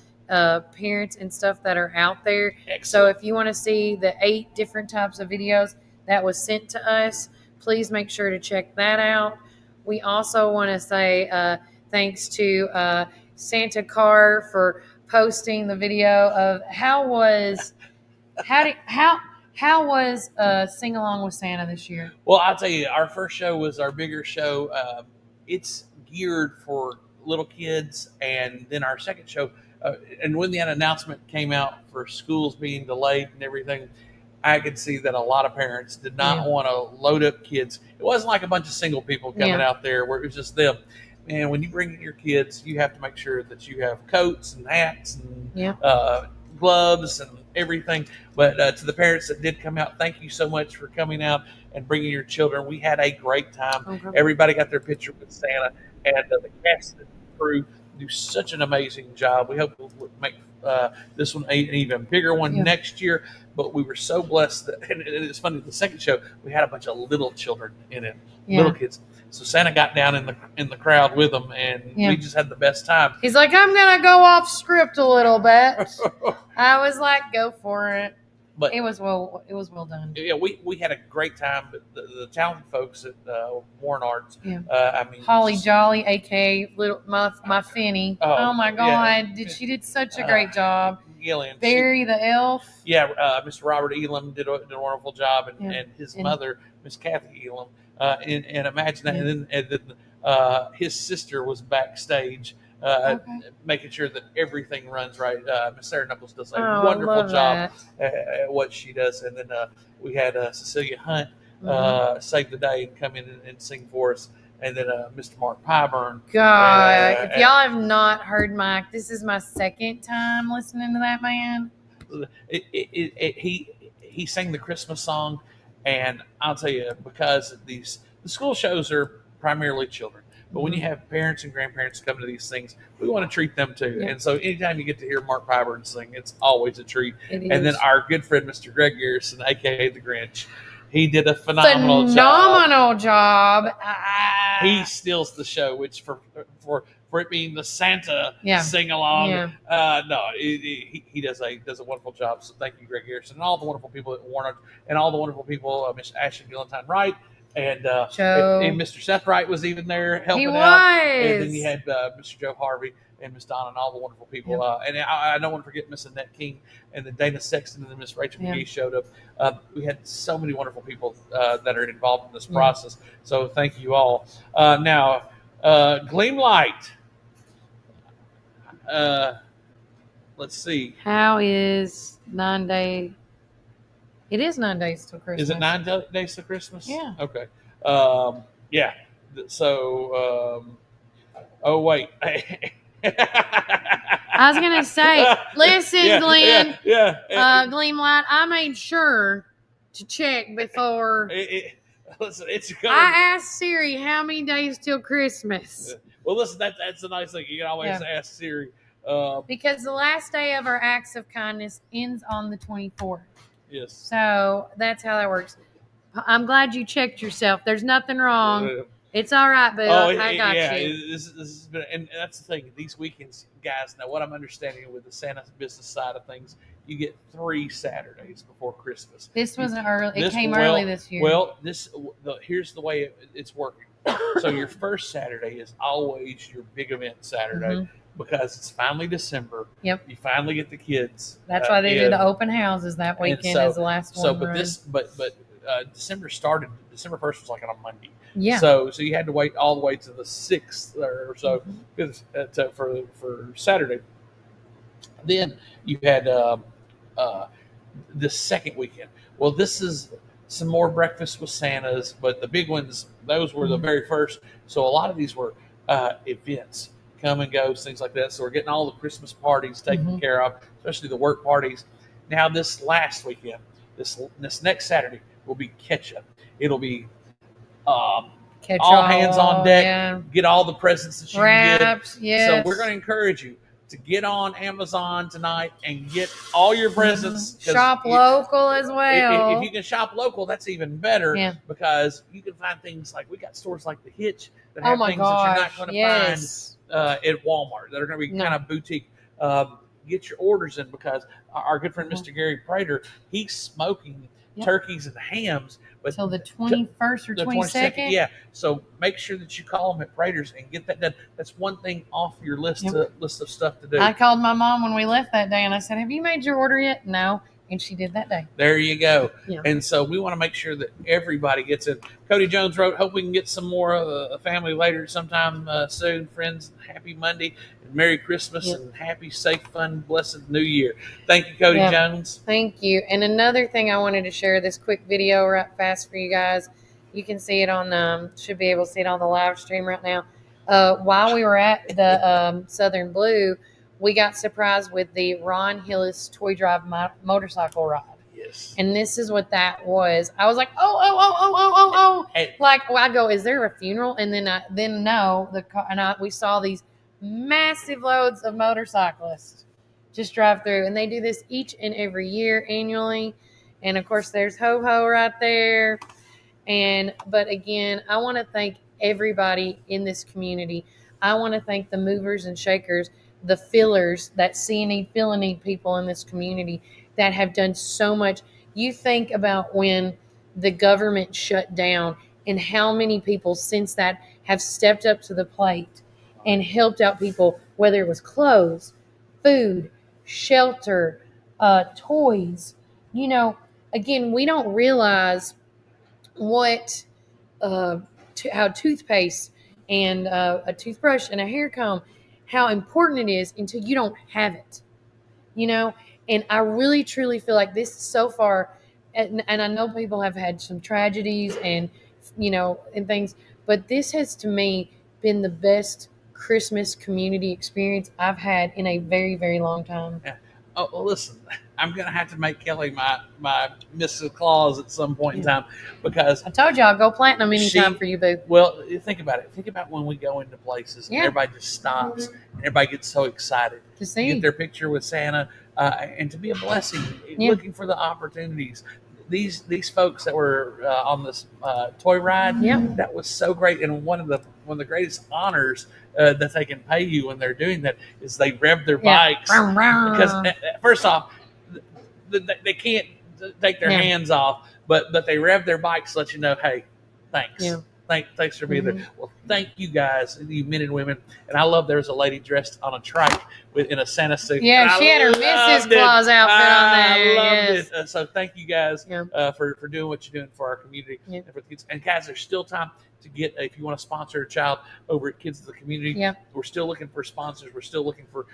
parents and stuff that are out there. Excellent. So if you want to see the 8 different types of videos that was sent to us, please make sure to check that out. We also want to say thanks to Santa Car for posting the video of how was Sing Along with Santa this year? Well, I'll tell you, our first show was our bigger show. It's geared for little kids, and then our second show, and when the announcement came out for schools being delayed and everything, I could see that a lot of parents did not want to load up kids. It wasn't like a bunch of single people coming out there where it was just them. And when you bring in your kids, you have to make sure that you have coats and hats and gloves and everything. But to the parents that did come out, thank you so much for coming out and bringing your children. We had a great time. Okay. Everybody got their picture with Santa, and the cast and crew do such an amazing job. We hope we'll make this one an even bigger one next year. But we were so blessed that, and it's funny, the second show, we had a bunch of little children in it, little kids. So Santa got down in the crowd with them, and we just had the best time. He's like, I'm going to go off script a little bit. I was like, go for it. But it was well done. Yeah, we had a great time. But the talented folks at Warren Arts, I mean, Holly Jolly, aka little my Finny. Oh my God, she did such a great job. Gillian, Barry the elf. Yeah, Mr. Robert Elam did a wonderful job, and his mother, Miss Kathy Elam, and imagine that. And then his sister was backstage. Making sure that everything runs right. Miss Sarah Knuckles does a wonderful job at what she does. And then we had Cecilia Hunt save the day and come in and sing for us. And then Mr. Mark Pyburn. God, if y'all have not heard Mike, this is my second time listening to that man. He sang the Christmas song, and I'll tell you, because the school shows are primarily children. But when you have parents and grandparents come to these things, we want to treat them too. Yeah. And so anytime you get to hear Mark Pyburn sing, it's always a treat. And then our good friend, Mr. Greg Garrison, a.k.a. The Grinch, he did a phenomenal job. He steals the show, which for it being the Santa sing-along, he does a wonderful job. So thank you, Greg Garrison, and all the wonderful people at Warren, and all the wonderful people, Miss Ashley Gillentine-Wright, and Mr. Seth Wright was even there helping out. And then you had Mr. Joe Harvey and Miss Donna and all the wonderful people. And I don't want to forget Miss Annette King and then Dana Sexton and then Miss Rachel McGee showed up. We had so many wonderful people that are involved in this process. So thank you all. Now, Gleam Light. Let's see. How is 9 day? It is 9 days till Christmas. Is it 9 days till Christmas? Yeah. Okay. Yeah. So, oh, wait. I was going to say, listen, Glenn. Gleam Light, I made sure to check before. Listen, I asked Siri how many days till Christmas. Well, listen, that's a nice thing. You can always ask Siri. Because the last day of our acts of kindness ends on the 24th. Yes. So that's how that works. I'm glad you checked yourself. There's nothing wrong. It's all right, Bill. I got you. This has been, and that's the thing. These weekends, guys. Now, what I'm understanding with the Santa business side of things, you get 3 Saturdays before Christmas. This wasn't early. It came early this year. Well, here's the way it's working. So your first Saturday is always your big event Saturday. Because it's finally December. Yep. You finally get the kids. That's why they do the open houses that weekend as the last one. So, but December 1st was like on a Monday. Yeah. So you had to wait all the way to the 6th or so for Saturday. Then you had the second weekend. Well, this is some more breakfast with Santas, but the big ones, those were the very first. So a lot of these were events. Come and goes, things like that. So we're getting all the Christmas parties taken care of, especially the work parties. Now this last weekend, this next Saturday will be catch up. It'll be all hands on deck. Yeah. Get all the presents that you Wraps, can get. yes. So we're going to encourage you to get on Amazon tonight and get all your presents. Shop local as well. If you can shop local, that's even better because you can find things like we got stores like the Hitch that have things that you're not going to find at Walmart that are going to be kind of boutique. Get your orders in because our good friend Mr. Gary Prater, he's smoking turkeys and hams. Until the 21st or 22nd? Yeah. So make sure that you call them at Prater's and get that done. That's one thing off your list of stuff to do. I called my mom when we left that day and I said, have you made your order yet? No. And she did that day. There you go. Yeah. And so we want to make sure that everybody gets it. Cody Jones wrote, hope we can get some more of a family later sometime soon. Friends, happy Monday and Merry Christmas and happy, safe, fun, blessed New Year. Thank you, Cody Jones. Thank you. And another thing I wanted to share, this quick video right fast for you guys. You can see it on, should be able to see it on the live stream right now. While we were at the Southern Blue, we got surprised with the Ron Hillis Toy Drive motorcycle ride. Yes. And this is what that was. I was like, oh. Like, well, I go, is there a funeral? And then no, we saw these massive loads of motorcyclists just drive through. And they do this each and every year annually. And of course, there's Ho-Ho right there. But again, I want to thank everybody in this community. I want to thank the movers and shakers, the fillers, that see and need, feel and need people in this community that have done so much. You think about when the government shut down and how many people since that have stepped up to the plate and helped out people, whether it was clothes, food, shelter, toys. You know, again, we don't realize what how toothpaste and a toothbrush and a hair comb, how important it is until you don't have it, you know? And I really, truly feel like this so far, and I know people have had some tragedies and, you know, and things, but this has to me been the best Christmas community experience I've had in a very, very long time. Yeah. Oh, well, listen, I'm going to have to make Kelly my Mrs. Claus at some point in time because I told you I'll go platinum anytime for you, boo. Well, think about it. Think about when we go into places and everybody just stops and everybody gets so excited to see, get their picture with Santa and to be a blessing, looking for the opportunities. These folks that were on this toy ride, that was so great. And one of the greatest honors that they can pay you when they're doing that is they rev their bikes because first off, they can't take their hands off, but they rev their bikes to let you know, hey, thanks. Yeah. Thanks for being there. Well, thank you guys, you men and women. And I love there was a lady dressed on a trike in a Santa suit. Yeah, she had her Mrs. Claus outfit on there. I loved it. So thank you guys for doing what you're doing for our community and for the kids. And guys, there's still time to get, if you want to sponsor a child over at Kids of the Community, we're still looking for sponsors. We're still looking for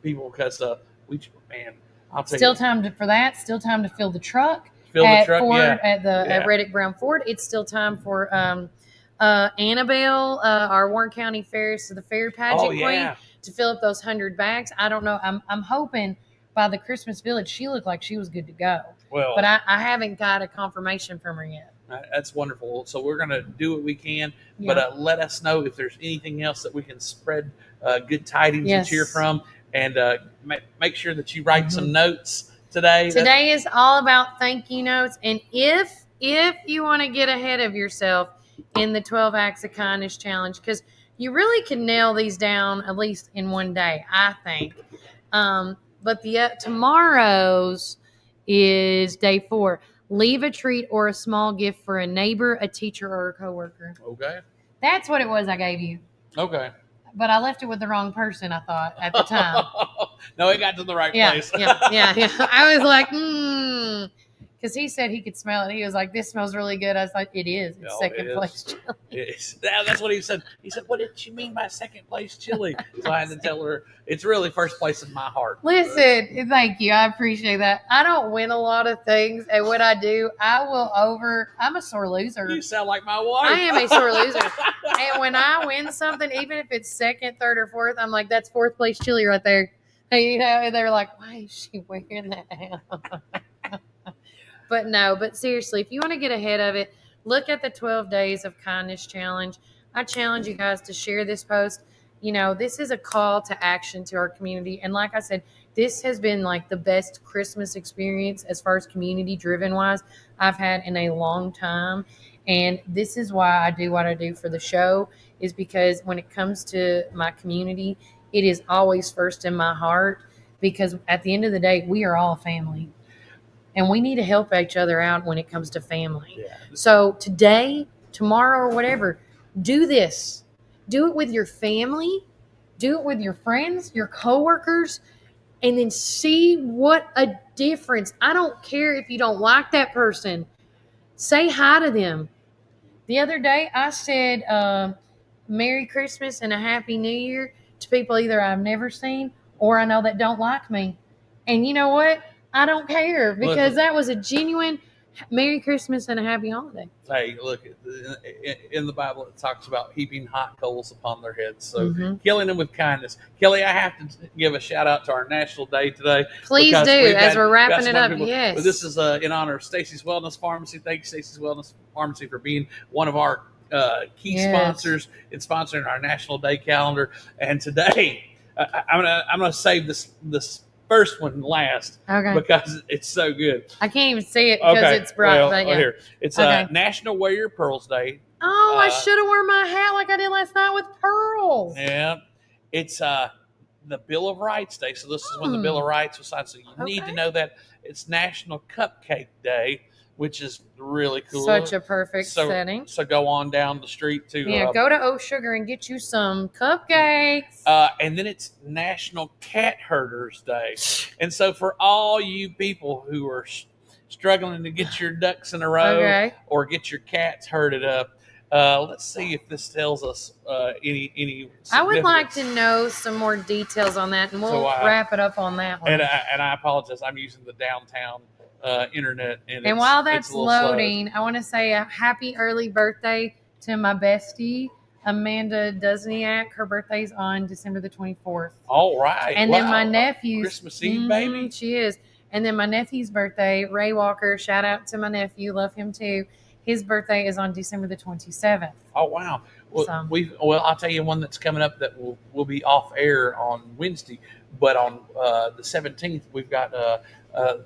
people because I'll tell still you. time for that. Still time to fill the truck. At Reddick Brown Ford. It's still time for Annabelle, our Warren County Fairest of the Fair Pageant Queen, to fill up those 100 bags. I don't know. I'm hoping by the Christmas Village she looked like she was good to go. Well, but I haven't got a confirmation from her yet. That's wonderful. So we're going to do what we can, but let us know if there's anything else that we can spread good tidings and cheer from, and make sure that you write some notes today. Today is all about thank you notes, and if you want to get ahead of yourself in the 12 Acts of Kindness Challenge, because you really can nail these down at least in one day, I think. But tomorrow's is day 4. Leave a treat or a small gift for a neighbor, a teacher, or a coworker. Okay. That's what it was I gave you. Okay. But I left it with the wrong person, I thought, at the time. No, it got to the right place. Yeah. I was like, because he said he could smell it. He was like, this smells really good. I was like, it is. It's second place chili. That's what he said. He said, what did she mean by second place chili? So I had to tell her, it's really first place in my heart. Listen, thank you. I appreciate that. I don't win a lot of things. And what I do, I'm a sore loser. You sound like my wife. I am a sore loser. And when I win something, even if it's second, third, or fourth, I'm like, that's fourth place chili right there. And, you know, and they're like, why is she wearing that out? But seriously, if you want to get ahead of it, look at the 12 Days of Kindness Challenge. I challenge you guys to share this post. You know, this is a call to action to our community. And like I said, this has been like the best Christmas experience as far as community driven wise I've had in a long time. And this is why I do what I do for the show, is because when it comes to my community, it is always first in my heart, because at the end of the day, we are all family. And we need to help each other out when it comes to family. Yeah. So today, tomorrow, or whatever, do this. Do it with your family. Do it with your friends, your coworkers, and then see what a difference. I don't care if you don't like that person. Say hi to them. The other day, I said Merry Christmas and a Happy New Year to people either I've never seen or I know that don't like me. And you know what? I don't care, because that was a genuine Merry Christmas and a Happy Holiday. Hey, look, in the Bible, it talks about heaping hot coals upon their heads. So killing them with kindness. Kelly, I have to give a shout out to our National Day today. Please do, as we're wrapping it up. Yes. But this is in honor of Stacy's Wellness Pharmacy. Thank you, Stacy's Wellness Pharmacy, for being one of our key sponsors in sponsoring our National Day calendar. And today, I'm gonna save this first one last, because it's so good. I can't even see it because it's bright. Well, but yeah. Here. It's National Wear Your Pearls Day. Oh, I should have worn my hat like I did last night with pearls. Yeah. It's the Bill of Rights Day. So this is when the Bill of Rights was signed. So you need to know that. It's National Cupcake Day, which is really cool. Such a perfect setting. So go on down the street to go to Oak Sugar and get you some cupcakes. And then it's National Cat Herders Day. And so for all you people who are struggling to get your ducks in a row or get your cats herded up, let's see if this tells us any I would like to know some more details on that, and we'll wrap it up on that one. And I apologize. I'm using the downtown internet, and while that's loading, I want to say a happy early birthday to my bestie Amanda Dusniak. Her birthday's on December the 24th. All right. And then my nephew's Christmas Eve, baby. She is. And then my nephew's birthday, Ray Walker. Shout out to my nephew, love him too. His birthday is on December the 27th. Oh wow. Well, I'll tell you one that's coming up that will be off air on Wednesday, but on the 17th we've got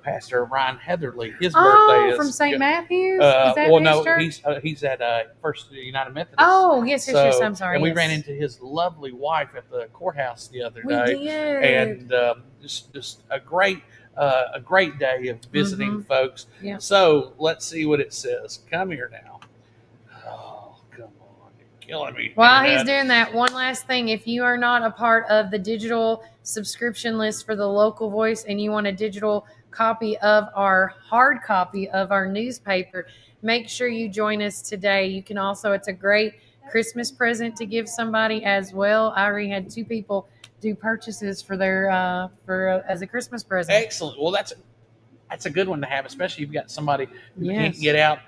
Pastor Ryan Heatherly. His birthday is from St. Matthew's. Is that no, he's at First United Methodist. Oh yes, I'm sorry. And we ran into his lovely wife at the courthouse the other day. We did. And just a great day of visiting folks. Yeah. So let's see what it says. Come here now. Oh, come on. You're killing me. While he's doing that, one last thing. If you are not a part of the digital subscription list for the Local Voice and you want a digital copy of our hard copy of our newspaper, make sure you join us today. You can also, it's a great Christmas present to give somebody as well. I already had 2 people do purchases for their as a Christmas present. Excellent. Well, that's a good one to have, especially if you've got somebody who can't get out.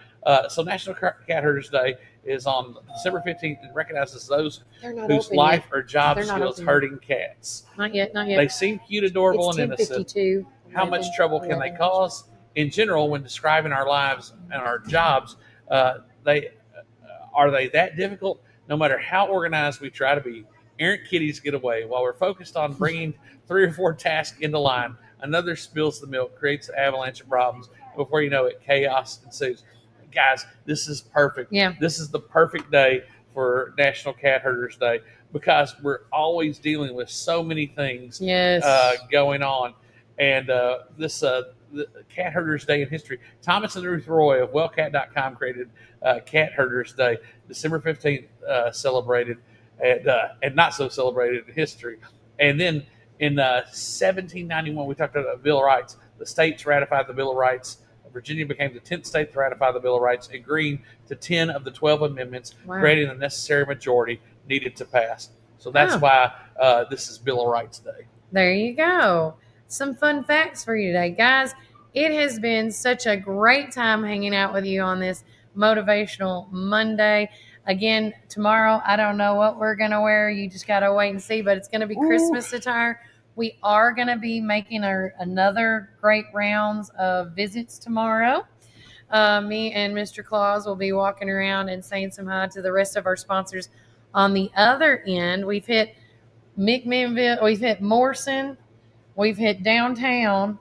So National Cat Herders Day is on December 15th and recognizes those whose life or job skills herding cats. Not yet. They seem cute, adorable, and innocent. How much trouble can they cause? In general, when describing our lives and our jobs, are they that difficult? No matter how organized we try to be, errant kitties get away. While we're focused on bringing 3 or 4 tasks into line, another spills the milk, creates an avalanche of problems. Before you know it, chaos ensues. Guys, this is perfect. Yeah. This is the perfect day for National Cat Herders Day, because we're always dealing with so many things going on. And this the Cat Herders Day in history. Thomas and Ruth Roy of wellcat.com created Cat Herders Day, December 15th, celebrated and not so celebrated in history. And then in 1791, we talked about the Bill of Rights. The states ratified the Bill of Rights. Virginia became the 10th state to ratify the Bill of Rights, agreeing to 10 of the 12 amendments, creating the necessary majority needed to pass. So that's why this is Bill of Rights Day. There you go. Some fun facts for you today, guys. It has been such a great time hanging out with you on this Motivational Monday. Again, tomorrow, I don't know what we're going to wear. You just got to wait and see, but it's going to be Christmas attire. We are going to be making another great rounds of visits tomorrow. me and Mr. Claus will be walking around and saying some hi to the rest of our sponsors. On the other end, we've hit McMinnville, we've hit Morrison, we've hit downtown,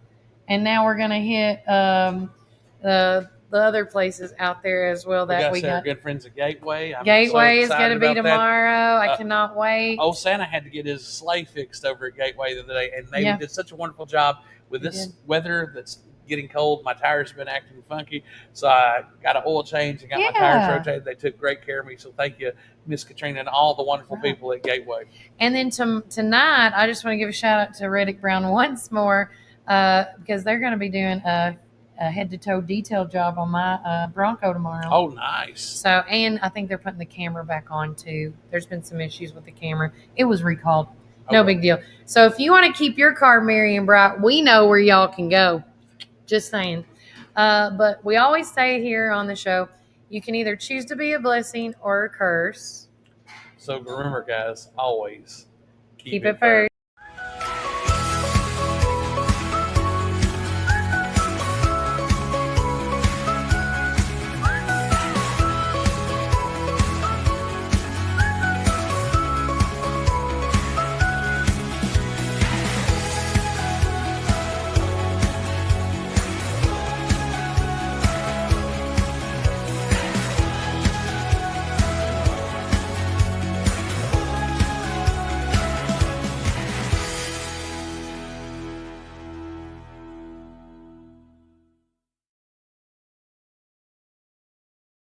and now we're going to hit the other places out there as well. That we got our good friends at Gateway. Gateway is going to be tomorrow. I cannot wait. Old Santa had to get his sleigh fixed over at Gateway the other day, and they did such a wonderful job with this weather that's getting cold. My tires have been acting funky, so I got an oil change and got my tires rotated. They took great care of me, so thank you, Miss Katrina, and all the wonderful people at Gateway. And then tonight, I just want to give a shout out to Reddick Brown once more because they're going to be doing a head-to-toe detail job on my Bronco tomorrow. Oh, nice. So, and I think they're putting the camera back on, too. There's been some issues with the camera. It was recalled. No big deal. So, if you want to keep your car merry and bright, we know where y'all can go. Just saying. But we always say here on the show, you can either choose to be a blessing or a curse. So, remember, guys, always keep it first.